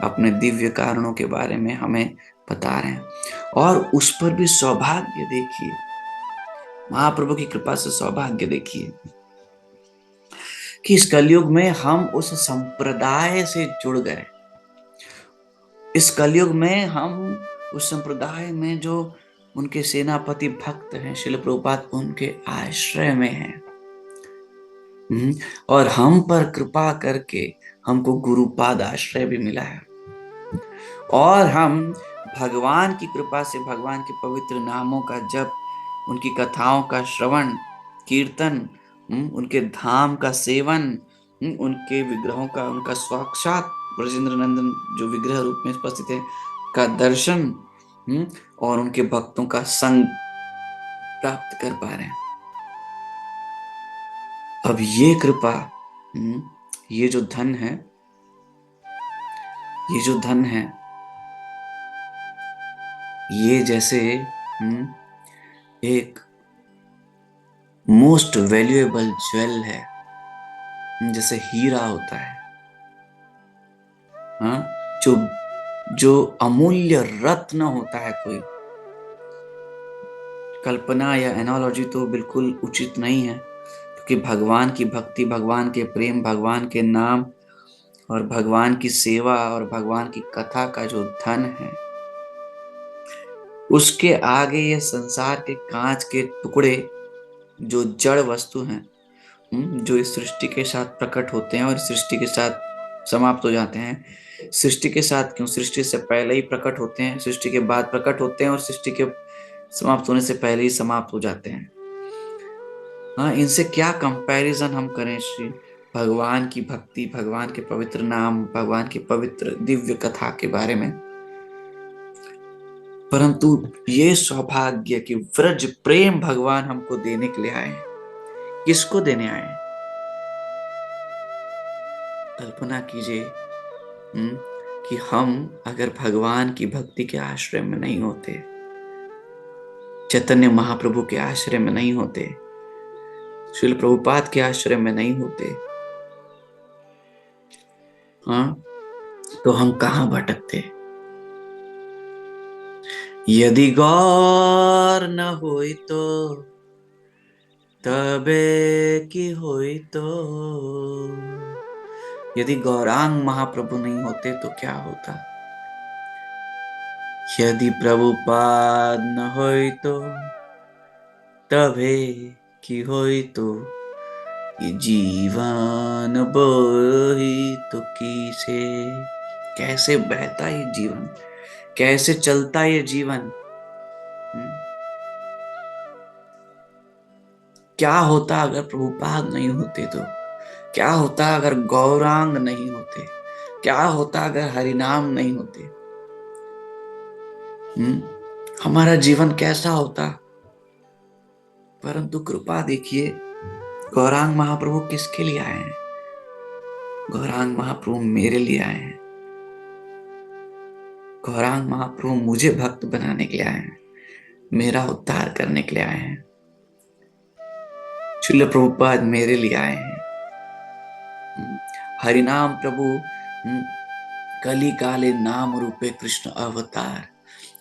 अपने दिव्य कारणों के बारे में हमें बता रहे हैं। और उस पर भी सौभाग्य देखिए, महाप्रभु की कृपा से सौभाग्य देखिए कि इस कलयुग में हम उस संप्रदाय से जुड़ गए। इस कलयुग में हम उस संप्रदाय में जो उनके सेनापति भक्त हैं श्रील प्रभुपाद, उनके आश्रय में हैं। और हम पर कृपा करके हमको गुरुपाद आश्रय भी मिला है। और हम भगवान की कृपा से भगवान के पवित्र नामों का जप, उनकी कथाओं का श्रवण कीर्तन, उनके धाम का सेवन, उनके विग्रहों का, उनका साक्षात ब्रजेंद्र नंदन जो विग्रह रूप में उपस्थित है का दर्शन, और उनके भक्तों का संग प्राप्त कर पा रहे हैं। अब ये कृपा, ये जो धन है, ये जो धन है, ये जैसे एक मोस्ट वैल्यूएबल ज्वेल है, जैसे हीरा होता है, हाँ, जो अमूल्य रत्न होता है। कोई कल्पना या एनालॉजी तो बिल्कुल उचित नहीं है, क्योंकि भगवान की भक्ति, भगवान के प्रेम, भगवान के नाम और भगवान की सेवा और भगवान की कथा का जो धन है, उसके आगे ये संसार के कांच के टुकड़े जो जड़ वस्तु हैं, जो इस सृष्टि के साथ प्रकट होते हैं और सृष्टि के साथ समाप्त हो जाते हैं। सृष्टि के साथ क्यों, सृष्टि से पहले ही प्रकट होते हैं, सृष्टि के बाद प्रकट होते हैं और सृष्टि के समाप्त होने से पहले ही समाप्त हो जाते हैं। हाँ, इनसे क्या कंपैरिजन हम करें श्री भगवान की भक्ति, भगवान के पवित्र नाम, भगवान की पवित्र दिव्य कथा के बारे में। परंतु ये सौभाग्य कि व्रज प्रेम भगवान हमको देने के लिए आए हैं। किसको देने आए हैं? कल्पना कीजिए कि हम अगर भगवान की भक्ति के आश्रय में नहीं होते, चैतन्य महाप्रभु के आश्रय में नहीं होते, श्रील प्रभुपाद के आश्रय में नहीं होते, हाँ, तो हम कहां भटकते? यदि गौर न होई तो तबे की होई तो। यदि गौरांग महाप्रभु नहीं होते तो क्या होता? यदि प्रभुपाद न होई तो तबे की होई तो। ये जीवन बोही तो किसे, कैसे बहता ये जीवन, कैसे चलता ये जीवन। क्या होता अगर प्रभुपाद नहीं होते तो? क्या होता अगर गौरांग नहीं होते? क्या होता अगर हरिनाम नहीं होते? हमारा जीवन कैसा होता। परंतु कृपा देखिए, गौरांग महाप्रभु किसके लिए आए हैं? गौरांग महाप्रभु मेरे लिए आए हैं। गौरांग महाप्रभु मुझे भक्त बनाने के लिए आए हैं, मेरा उद्धार करने के लिए आए हैं। श्रील प्रभुपाद मेरे लिए आए हैं। हरिनाम प्रभु कली काले नाम रूपे कृष्ण अवतार।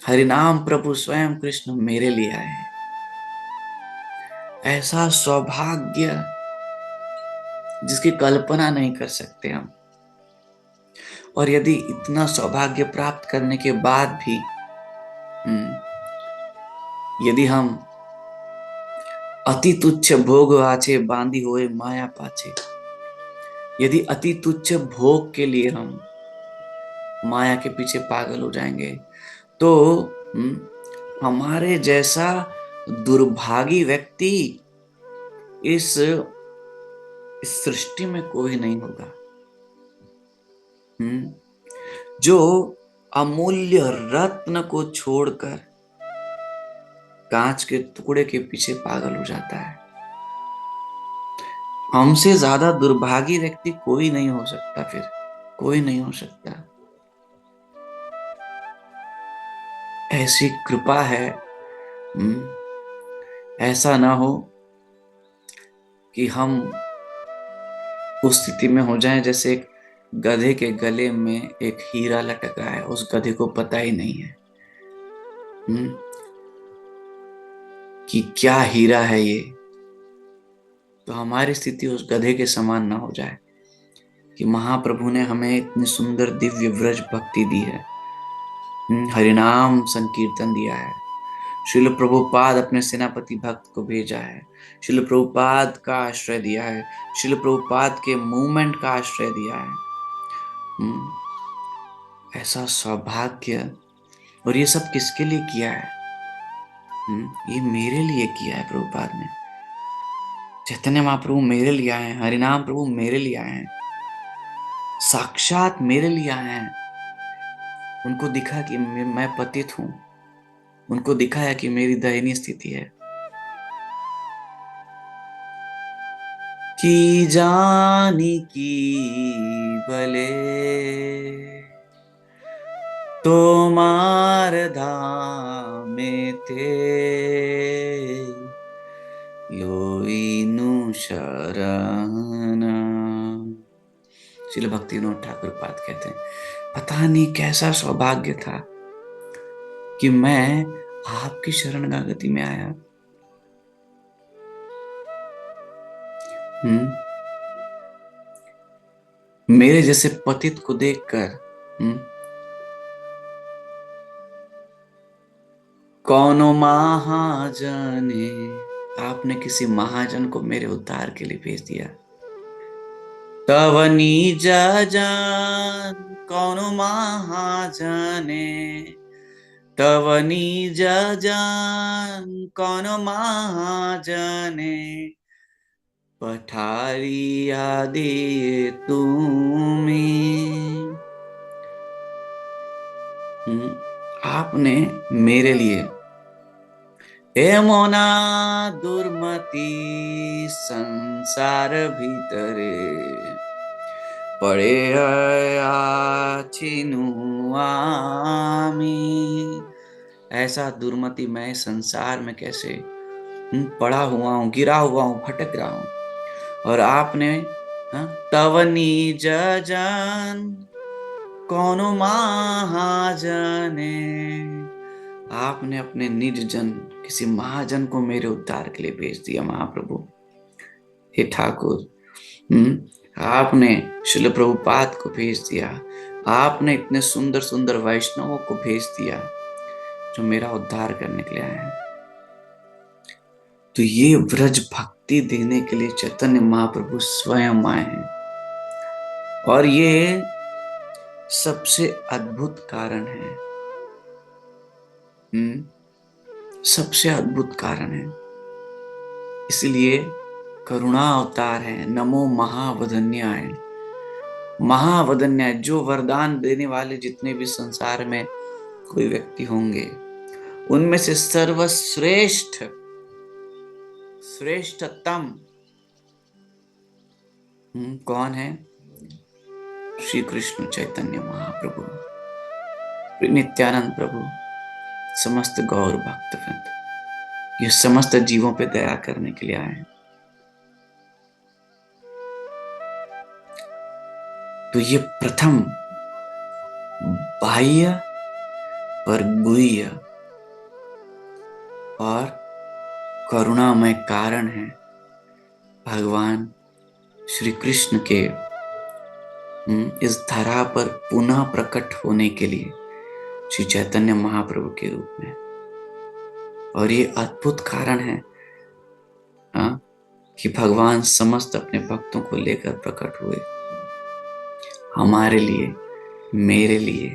हरिनाम प्रभु स्वयं कृष्ण मेरे लिए आए हैं। ऐसा सौभाग्य जिसकी कल्पना नहीं कर सकते हम। और यदि इतना सौभाग्य प्राप्त करने के बाद भी यदि हम अति तुच्छ भोग वाचे बांधी हुए माया पाचे, यदि अति तुच्छ भोग के लिए हम माया के पीछे पागल हो जाएंगे, तो हमारे जैसा दुर्भागी व्यक्ति इस सृष्टि में कोई नहीं होगा। जो अमूल्य रत्न को छोड़कर कांच के टुकड़े के पीछे पागल हो जाता है। हमसे ज्यादा दुर्भागी व्यक्ति कोई नहीं हो सकता, फिर कोई नहीं हो सकता। ऐसी कृपा है। ऐसा ना हो कि हम उस स्थिति में हो जाएं जैसे एक गधे के गले में एक हीरा लटका है, उस गधे को पता ही नहीं है कि क्या हीरा है ये। तो हमारी स्थिति उस गधे के समान ना हो जाए कि महाप्रभु ने हमें इतनी सुंदर दिव्य व्रज भक्ति दी है, हरिनाम संकीर्तन दिया है, श्रील प्रभुपाद अपने सेनापति भक्त को भेजा है, श्रील प्रभुपाद का आश्रय दिया है, श्रील प्रभुपाद के मूवमेंट का आश्रय दिया है। ऐसा सौभाग्य। और ये सब किसके लिए किया है? ये मेरे लिए किया है प्रभुपाद ने। चैतन्य महाप्रभु मेरे लिए आए हैं, हरिनाम प्रभु मेरे लिए आए हैं, साक्षात मेरे लिए आए हैं। उनको दिखा कि मैं पतित हूं, उनको दिखाया कि मेरी दयनीय स्थिति है। कि जानी की भले तोमार धामे थे लोइनु शरण। श्रील भक्तिविनोद ठाकुर पाद कहते हैं, पता नहीं कैसा सौभाग्य था कि मैं आपकी शरणगागति में आया। मेरे जैसे पतित को देखकर कौनो महाजने, आपने किसी महाजन को मेरे उद्धार के लिए भेज दिया। तव निज जन कौनो महाजने, तव निज जन कौनो महाजने, पठारिया दिए तुम्हें। आपने मेरे लिए हे मोना दुर्मति संसार भीतरे पड़े आछिनु आमी। ऐसा दुर्मति मैं संसार में कैसे पड़ा हुआ हूं, गिरा हुआ हूं, भटक रहा हूं। और आपने तव निज जन कौनो महाजने, आपने अपने निज जन किसी महाजन को मेरे उद्धार के लिए भेज दिया। महाप्रभु हे ठाकुर, आपने श्रील प्रभुपाद को भेज दिया, आपने इतने सुंदर सुंदर वैष्णवों को भेज दिया जो मेरा उद्धार करने के लिए आए हैं। तो ये व्रज भक्ति देने के लिए चैतन्य महाप्रभु स्वयं आए हैं। और ये सबसे अद्भुत कारण है, सबसे अद्भुत कारण है। इसलिए करुणा अवतार है। नमो महावदन्याय। महावदन्याय जो वरदान देने वाले जितने भी संसार में कोई व्यक्ति होंगे, उनमें से सर्वश्रेष्ठ श्रेष्ठतम कौन है? श्री कृष्ण चैतन्य महाप्रभु, नित्यानंद प्रभु, समस्त गौर भक्तवृंद, ये समस्त जीवों पे दया करने के लिए आए हैं। तो ये प्रथम बाह्य और गुह्य और करुणामय कारण है भगवान श्री कृष्ण के इस धरा पर पुनः प्रकट होने के लिए, श्री चैतन्य महाप्रभु के रूप में। और ये अद्भुत कारण है कि भगवान समस्त अपने भक्तों को लेकर प्रकट हुए, हमारे लिए, मेरे लिए।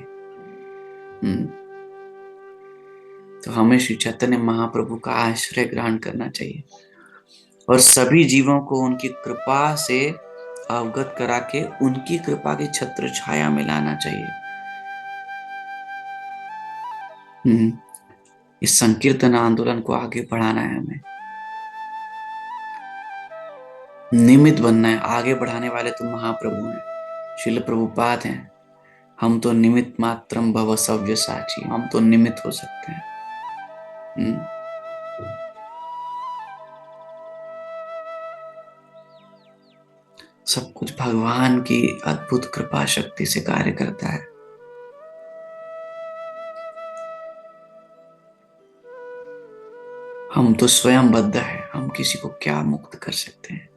तो हमें श्री चैतन्य महाप्रभु का आश्रय ग्रहण करना चाहिए और सभी जीवों को उनकी कृपा से अवगत करा के उनकी कृपा की छत्र छाया में लाना चाहिए। इस संकीर्तन आंदोलन को आगे बढ़ाना है, हमें निमित्त बनना है। आगे बढ़ाने वाले तो महाप्रभु हैं, श्रील प्रभुपाद हैं। हम तो निमित्त मात्रम भव सव्यसाची, हम तो निमित्त हो सकते हैं। सब कुछ भगवान की अद्भुत कृपा शक्ति से कार्य करता है। हम तो स्वयं बद्ध है, हम किसी को क्या मुक्त कर सकते हैं?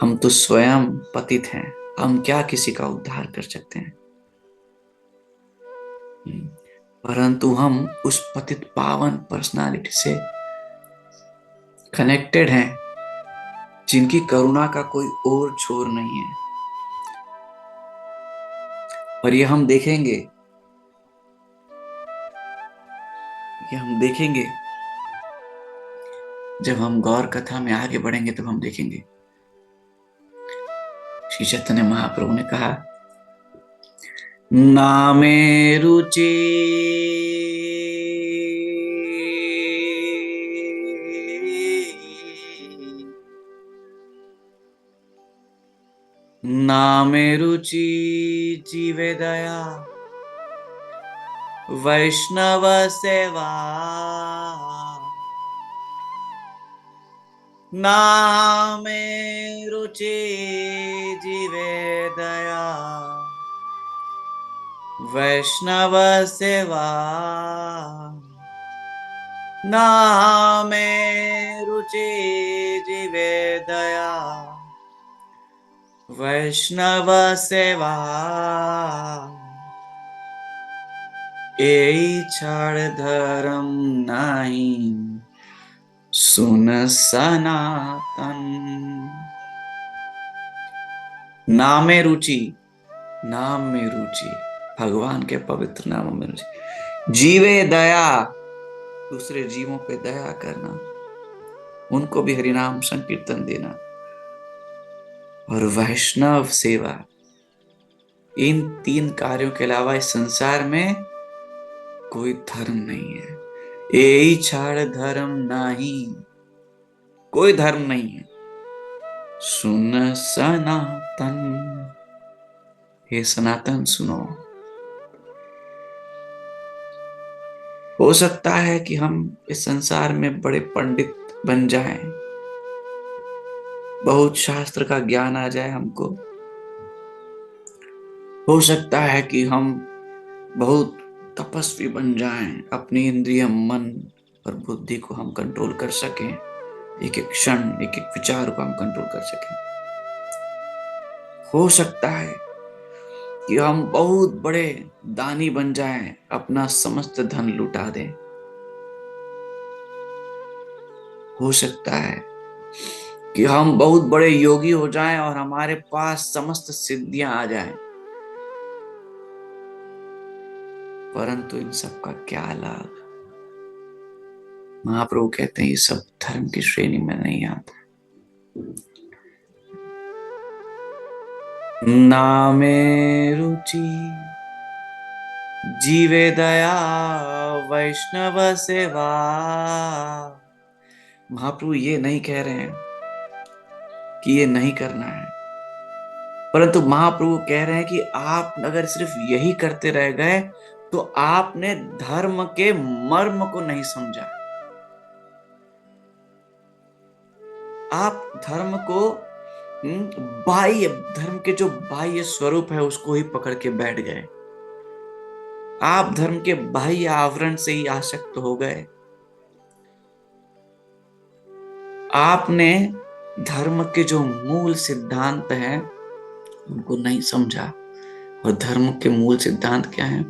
हम तो स्वयं पतित हैं, हम क्या किसी का उद्धार कर सकते हैं? परंतु हम उस पतित पावन पर्सनालिटी से कनेक्टेड हैं, जिनकी करुणा का कोई और छोर नहीं है। और ये हम देखेंगे जब हम गौर कथा में आगे बढ़ेंगे, तब हम देखेंगे। श्री चैतन्य महाप्रभु ने कहा, नामे रुचि नामे रुचि जीवे दया वैष्णव सेवा, नामे रुचि जीवे दया वैष्णव सेवा, नामे रुचि जीवे दया वैष्णव सेवा, एई छाड़ धर्म नहीं सुन सनातन। नामे रुचि, नाम में रुचि, भगवान के पवित्र नामों में रुचि, जीवे दया, दूसरे जीवों पे दया करना, उनको भी हरिनाम संकीर्तन देना, और वैष्णव सेवा। इन 3 कार्यों के अलावा इस संसार में कोई धर्म नहीं है। यही छाड़ धर्म नहीं, कोई धर्म नहीं है। सुन सनातन, हे सनातन सुनो। हो सकता है कि हम इस संसार में बड़े पंडित बन जाएं, बहुत शास्त्र का ज्ञान आ जाए हमको। हो सकता है कि हम बहुत तपस्वी बन जाएं, अपनी इंद्रिय, मन और बुद्धि को हम कंट्रोल कर सकें, एक एक क्षण, एक एक विचार को हम कंट्रोल कर सकें। हो सकता है कि हम बहुत बड़े दानी बन जाएं, अपना समस्त धन लुटा दें। हो सकता है कि हम बहुत बड़े योगी हो जाएं और हमारे पास समस्त सिद्धियां आ जाएं। परंतु इन सब का क्या लाभ? महाप्रभु कहते हैं ये सब धर्म की श्रेणी में नहीं आता। नामे रुचि जीवे दया वैष्णव सेवा। महाप्रभु ये नहीं कह रहे हैं कि ये नहीं करना है, परंतु महाप्रभु कह रहे हैं कि आप अगर सिर्फ यही करते रह गए तो आपने धर्म के मर्म को नहीं समझा। आप धर्म को बाह्य धर्म के जो बाह्य स्वरूप है उसको ही पकड़ के बैठ गए। आप धर्म के बाह्य आवरण से ही आसक्त हो गए। आपने धर्म के जो मूल सिद्धांत हैं उनको नहीं समझा। और धर्म के मूल सिद्धांत क्या है?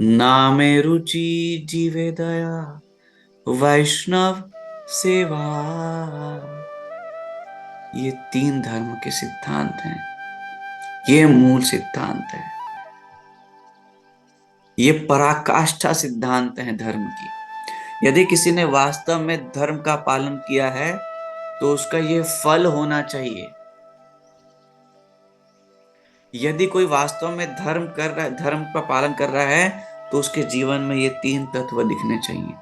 नामे रुचि जीवे दया वैष्णव सेवा। ये 3 धर्म के सिद्धांत हैं। ये मूल सिद्धांत है। ये पराकाष्ठा सिद्धांत है धर्म की। यदि किसी ने वास्तव में धर्म का पालन किया है तो उसका ये फल होना चाहिए। यदि कोई वास्तव में धर्म का पालन कर रहा है तो उसके जीवन में ये 3 तत्व दिखने चाहिए।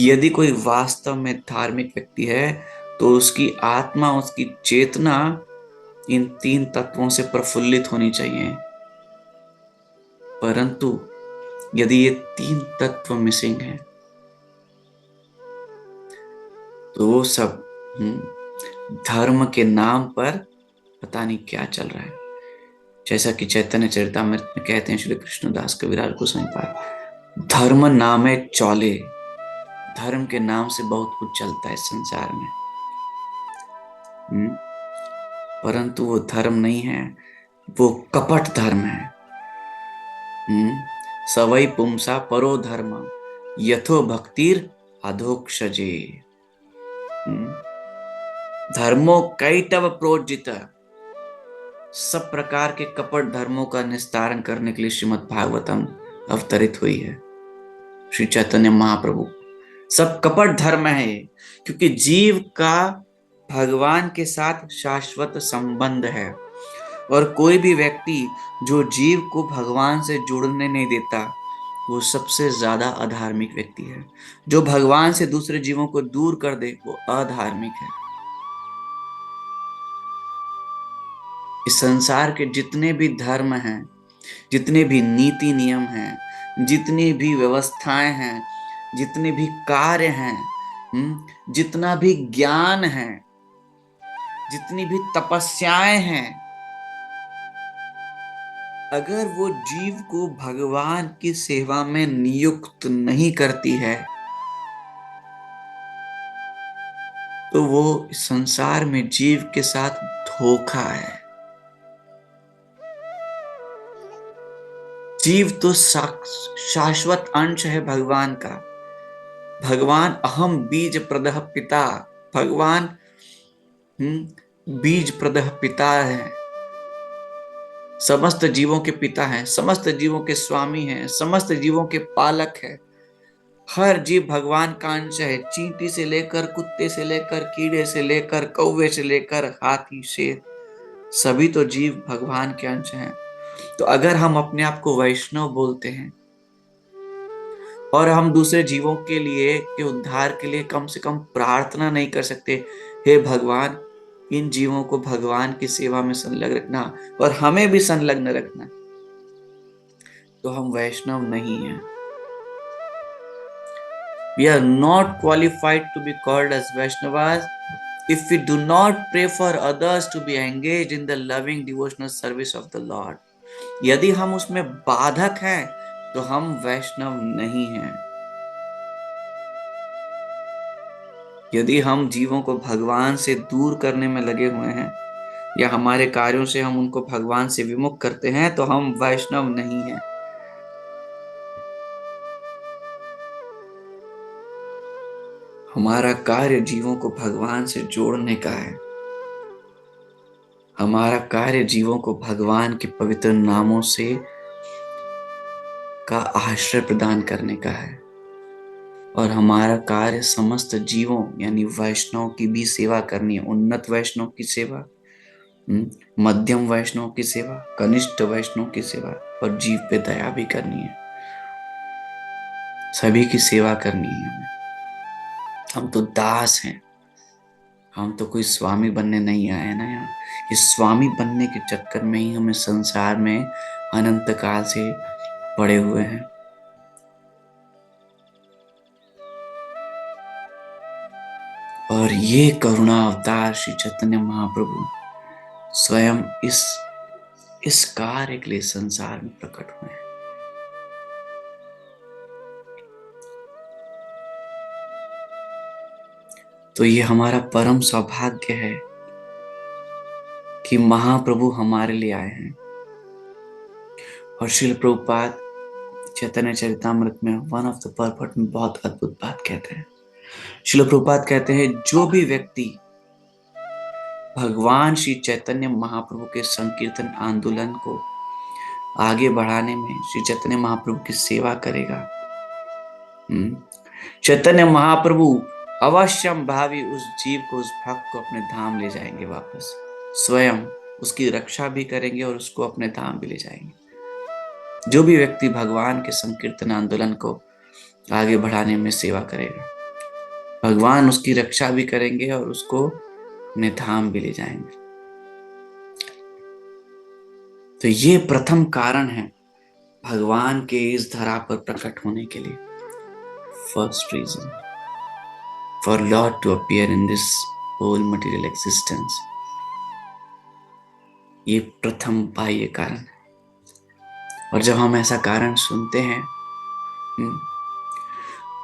यदि कोई वास्तव में धार्मिक व्यक्ति है तो उसकी आत्मा, उसकी चेतना इन 3 तत्वों से प्रफुल्लित होनी चाहिए। परंतु यदि ये 3 तत्व मिसिंग हैं तो वो सब धर्म के नाम पर पता नहीं क्या चल रहा है। जैसा कि चैतन्य चरितामृत में कहते हैं श्री कृष्णदास कविराज गोस्वामी पाद, धर्म नामे चौले। धर्म के नाम से बहुत कुछ चलता है संसार में, परंतु वो धर्म नहीं है, वो कपट धर्म है। सवै पुंसा परो धर्म यथो भक्तिर अधोक्षजे। धर्मो कैटव प्रोज्जित। सब प्रकार के कपट धर्मों का निस्तारण करने के लिए श्रीमद् भागवतम अवतरित हुई है। श्री चैतन्य महाप्रभु, सब कपट धर्म है क्योंकि जीव का भगवान के साथ शाश्वत संबंध है। और कोई भी व्यक्ति जो जीव को भगवान से जुड़ने नहीं देता वो सबसे ज्यादा अधार्मिक व्यक्ति है। जो भगवान से दूसरे जीवों को दूर कर दे वो अधार्मिक है। इस संसार के जितने भी धर्म हैं, जितने भी नीति नियम हैं, जितनी भी व्यवस्थाएं हैं, जितने भी कार्य हैं, जितना भी ज्ञान है, जितनी भी तपस्याएं हैं, अगर वो जीव को भगवान की सेवा में नियुक्त नहीं करती है तो वो संसार में जीव के साथ धोखा है। जीव तो शाश्वत अंश है भगवान का। भगवान अहम बीज प्रदः पिता, भगवान बीज प्रदः पिता है, समस्त जीवों के पिता हैं, समस्त जीवों के स्वामी हैं, समस्त जीवों के पालक हैं। हर जीव भगवान का अंश है। चींटी से लेकर, कुत्ते से लेकर, कीड़े से लेकर, कौवे से लेकर हाथी, शेर, सभी तो जीव भगवान के अंश हैं। तो अगर हम अपने आप को वैष्णव बोलते हैं और हम दूसरे जीवों के लिए, के उद्धार के लिए कम से कम प्रार्थना नहीं कर सकते, हे भगवान इन जीवों को भगवान की सेवा में संलग्न रखना और हमें भी संलग्न रखना, तो हम वैष्णव नहीं हैं। We are not qualified to be called as Vaishnavas if we do not pray for others to be engaged in the loving devotional service of the Lord. यदि हम उसमें बाधक हैं तो हम वैष्णव नहीं हैं। यदि हम जीवों को भगवान से दूर करने में लगे हुए हैं या हमारे कार्यों से हम उनको भगवान से विमुख करते हैं तो हम वैष्णव नहीं हैं। हमारा कार्य जीवों को भगवान से जोड़ने का है। हमारा कार्य जीवों को भगवान के पवित्र नामों से का आश्रय प्रदान करने का है। और हमारा कार्य समस्त जीवों यानी वैष्णव की भी सेवा करनी है। उन्नत वैष्णव की सेवा, मध्यम वैष्णव की सेवा, कनिष्ठ वैष्णव की सेवा, और जीव पे दया भी करनी है, सभी की सेवा करनी है हमें। हम तो दास हैं, हम तो कोई स्वामी बनने नहीं आए ना यहाँ। इस स्वामी बनने के चक्कर में ही हमें संसार में अनंत काल से पड़े हुए हैं। और ये करुणा अवतार श्री चैतन्य महाप्रभु स्वयं इस कार्य के लिए संसार में प्रकट हुए हैं। तो ये हमारा परम सौभाग्य है कि महाप्रभु हमारे लिए आए हैं। और श्रील प्रभुपाद चैतन्य चरितामृत में वन ऑफ द परपट में बहुत अद्भुत बात कहते हैं। श्रील प्रभुपाद कहते हैं, जो भी व्यक्ति भगवान श्री चैतन्य महाप्रभु के संकीर्तन आंदोलन को आगे बढ़ाने में श्री चैतन्य महाप्रभु की सेवा करेगा, चैतन्य महाप्रभु अवश्यम भावी उस जीव को, उस भक्त को अपने धाम ले जाएंगे वापस। स्वयं उसकी रक्षा भी करेंगे और उसको अपने धाम भी ले जाएंगे। जो भी व्यक्ति भगवान के संकीर्तन आंदोलन को आगे बढ़ाने में सेवा करेगा, भगवान उसकी रक्षा भी करेंगे और उसको अपने धाम भी ले जाएंगे। तो ये प्रथम कारण है भगवान के इस धरा पर प्रकट होने के लिए। First reason for lord to appear in this whole material existence, ये प्रथम बाह्य कारण है। और जब हम ऐसा कारण सुनते हैं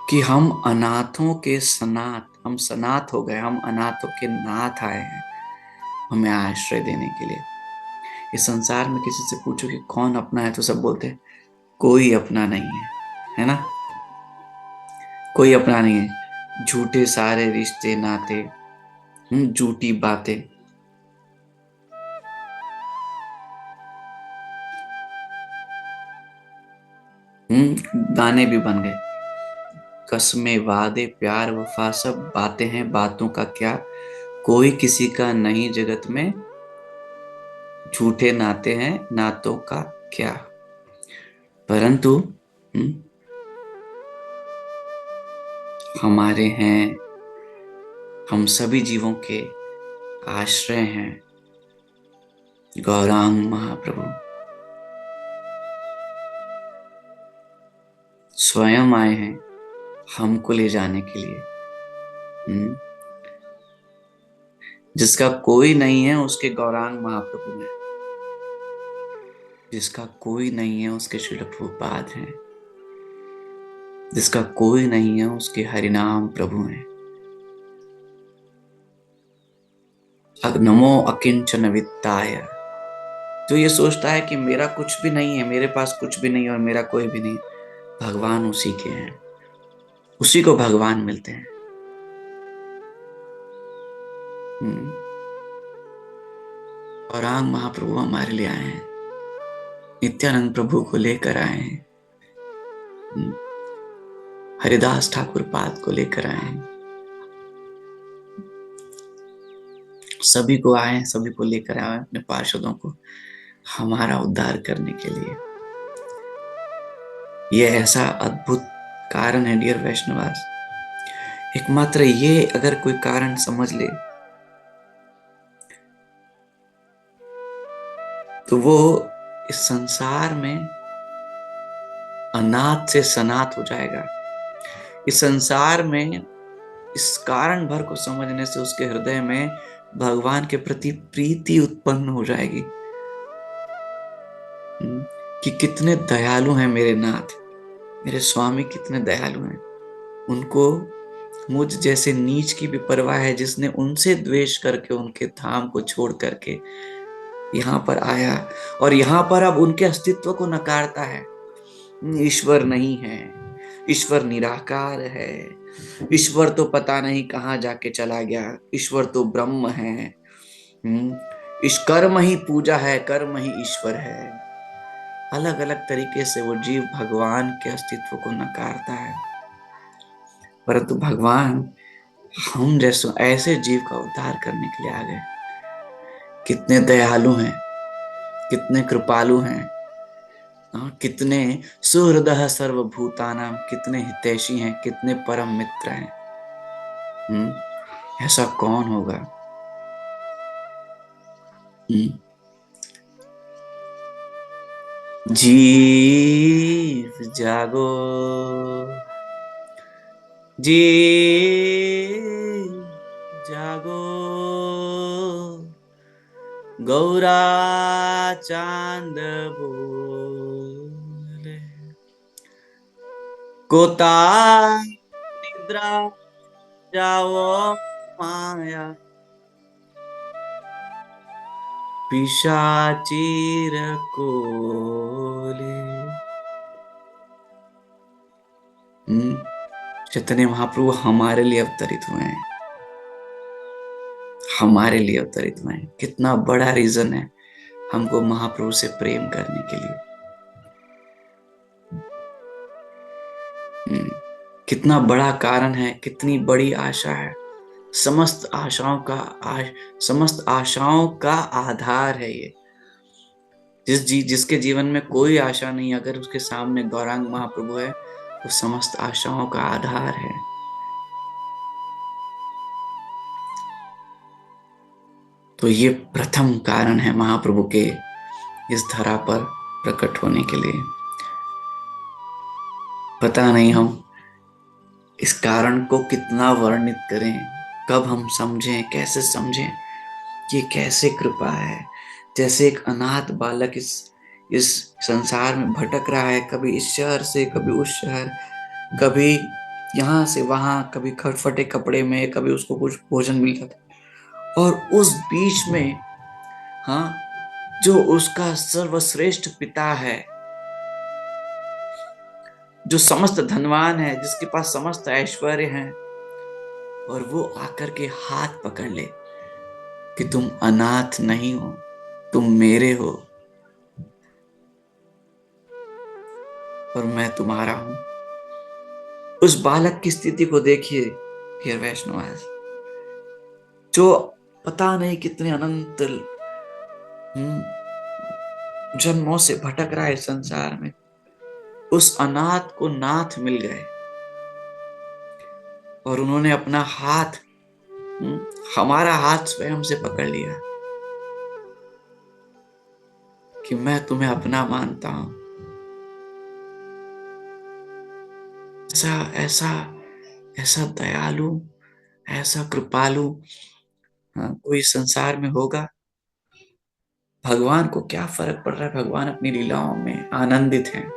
कि हम अनाथों के सनाथ, हम सनाथ हो गए, हम अनाथों के नाथ आए हैं हमें आश्रय देने के लिए। इस संसार में किसी से पूछो कि कौन अपना है, तो सब बोलते हैं कोई अपना नहीं है ना? कोई अपना नहीं है। झूठे सारे रिश्ते नाते, झूठी बातें। गाने भी बन गए, कसमें वादे प्यार वफा सब बातें हैं, बातों का क्या, कोई किसी का नहीं जगत में, झूठे नाते हैं नातों का क्या। परंतु हमारे हैं, हम सभी जीवों के आश्रय हैं गौरांग महाप्रभु। स्वयं आए हैं हमको ले जाने के लिए। जिसका कोई नहीं है उसके गौरांग महाप्रभु हैं, जिसका कोई नहीं है उसके श्रील प्रभुपाद हैं, जिसका कोई नहीं है उसके हरिनाम प्रभु हैं। नमो अकिंचन वित्ताय। जो ये सोचता है कि मेरा कुछ भी नहीं है, मेरे पास कुछ भी नहीं और मेरा कोई भी नहीं, भगवान उसी के हैं, उसी को भगवान मिलते हैं। गौरांग महाप्रभु हमारे लिए आए हैं, नित्यानंद प्रभु को लेकर आए हैं, हरिदास ठाकुर पाद को लेकर आए हैं, सभी को आए, सभी को लेकर आए अपने पार्षदों को हमारा उद्धार करने के लिए। यह ऐसा अद्भुत कारण है डियर वैष्णवास। एकमात्र ये अगर कोई कारण समझ ले तो वो इस संसार में अनाथ से सनाथ हो जाएगा। इस संसार में इस कारण भर को समझने से उसके हृदय में भगवान के प्रति प्रीति उत्पन्न हो जाएगी कि कितने दयालु हैं मेरे नाथ, मेरे स्वामी कितने दयालु हैं। उनको मुझ जैसे नीच की भी परवाह है, जिसने उनसे द्वेष करके उनके धाम को छोड़ करके यहाँ पर आया और यहाँ पर अब उनके अस्तित्व को नकारता है। ईश्वर नहीं है, ईश्वर निराकार है, ईश्वर तो पता नहीं कहाँ जाके चला गया, ईश्वर तो ब्रह्म है, इस कर्म ही पूजा है, कर्म ही ईश्वर है। अलग अलग तरीके से वो जीव भगवान के अस्तित्व को नकारता है। परंतु भगवान हम जैसे ऐसे जीव का उद्धार करने के लिए आ गए। कितने दयालु हैं, कितने कृपालु हैं, कितने सुहृदः सर्वभूतानां, कितने हितैषी हैं, कितने परम मित्र हैं। ऐसा कौन होगा? जीव जागो, जीव जागो, गौरा चांद बोले, कोता निद्रा जाओ माया, पिशाचीर कोले। चैतन्य महाप्रभु हमारे लिए अवतरित हुए हैं, हमारे लिए अवतरित हुए हैं। कितना बड़ा रीजन है हमको महाप्रभु से प्रेम करने के लिए। कितना बड़ा कारण है, कितनी बड़ी आशा है। समस्त आशाओं का आधार है ये। जिसके जीवन में कोई आशा नहीं, अगर उसके सामने गौरांग महाप्रभु है तो समस्त आशाओं का आधार है। तो ये प्रथम कारण है महाप्रभु के इस धरा पर प्रकट होने के लिए। पता नहीं हम इस कारण को कितना वर्णित करें, कब हम समझें, कैसे समझें, ये कैसे कृपा है। जैसे एक अनाथ बालक इस संसार में भटक रहा है, कभी इस शहर से कभी उस शहर, कभी यहाँ से वहां, कभी खटफटे कपड़े में, कभी उसको कुछ भोजन मिल जाता, और उस बीच में जो उसका सर्वश्रेष्ठ पिता है, जो समस्त धनवान है, जिसके पास समस्त ऐश्वर्य है, और वो आकर के हाथ पकड़ ले कि तुम अनाथ नहीं हो, तुम मेरे हो और मैं तुम्हारा हूं। उस बालक की स्थिति को देखिए हियर वैष्णव, जो पता नहीं कितने अनंत जन्मों से भटक रहा है संसार में। उस अनाथ को नाथ मिल गए और उन्होंने अपना हाथ, हमारा हाथ स्वयं से पकड़ लिया कि मैं तुम्हें अपना मानता हूं। ऐसा ऐसा ऐसा दयालु, ऐसा कृपालु कोई संसार में होगा? भगवान को क्या फर्क पड़ रहा है, भगवान अपनी लीलाओं में आनंदित हैं।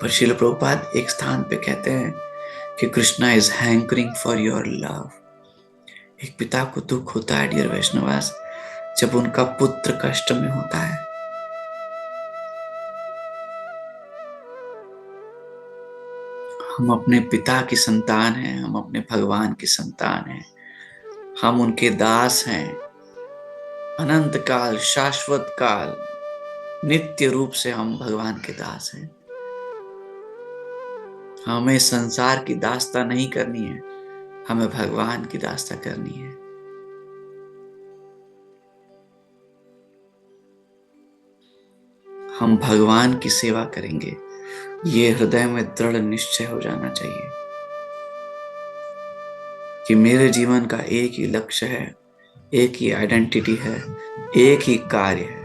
पर श्रील प्रभुपाद एक स्थान पे कहते हैं कि Krishna is hankering for your love. एक पिता को दुख होता है डियर वैष्णवास, जब उनका पुत्र कष्ट में होता है। हम अपने पिता की संतान हैं, हम अपने भगवान की संतान हैं, हम उनके दास हैं। अनंत काल, शाश्वत काल, नित्य रूप से हम भगवान के दास हैं। हमें संसार की दास्ता नहीं करनी है, हमें भगवान की दास्ता करनी है। हम भगवान की सेवा करेंगे, ये हृदय में दृढ़ निश्चय हो जाना चाहिए कि मेरे जीवन का एक ही लक्ष्य है, एक ही आइडेंटिटी है, एक ही कार्य है,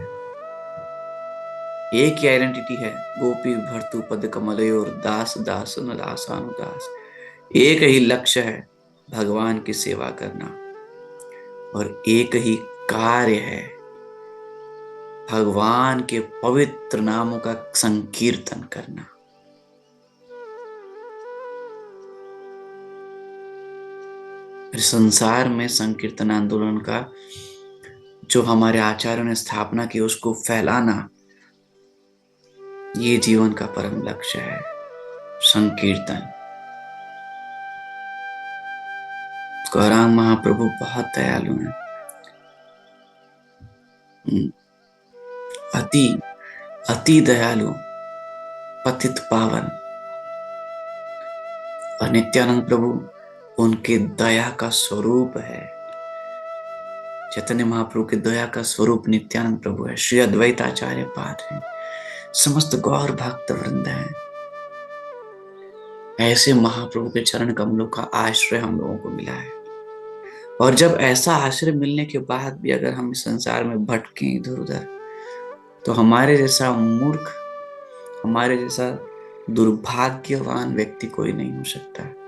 एक ही आइडेंटिटी है, गोपी भर्तु पद कमलयोर दास दास न दासानुदास। एक ही लक्ष्य है, भगवान की सेवा करना, और एक ही कार्य है, भगवान के पवित्र नामों का संकीर्तन करना। संसार में संकीर्तन आंदोलन का जो हमारे आचार्यों ने स्थापना की, उसको फैलाना, ये जीवन का परम लक्ष्य है, संकीर्तन। गौरांग महाप्रभु बहुत दयालु हैं, अति अति दयालु, पतित पावन। और नित्यानंद प्रभु उनके दया का स्वरूप है। चैतन्य महाप्रभु के दया का स्वरूप नित्यानंद प्रभु है, श्री अद्वैत आचार्य पाद है। समस्त गौर भक्त वृंद हैं। ऐसे महाप्रभु के चरण कमलों का आश्रय हम लोगों को मिला है। और जब ऐसा आश्रय मिलने के बाद भी अगर हम इस संसार में भटके इधर उधर, तो हमारे जैसा मूर्ख, हमारे जैसा दुर्भाग्यवान व्यक्ति कोई नहीं हो सकता।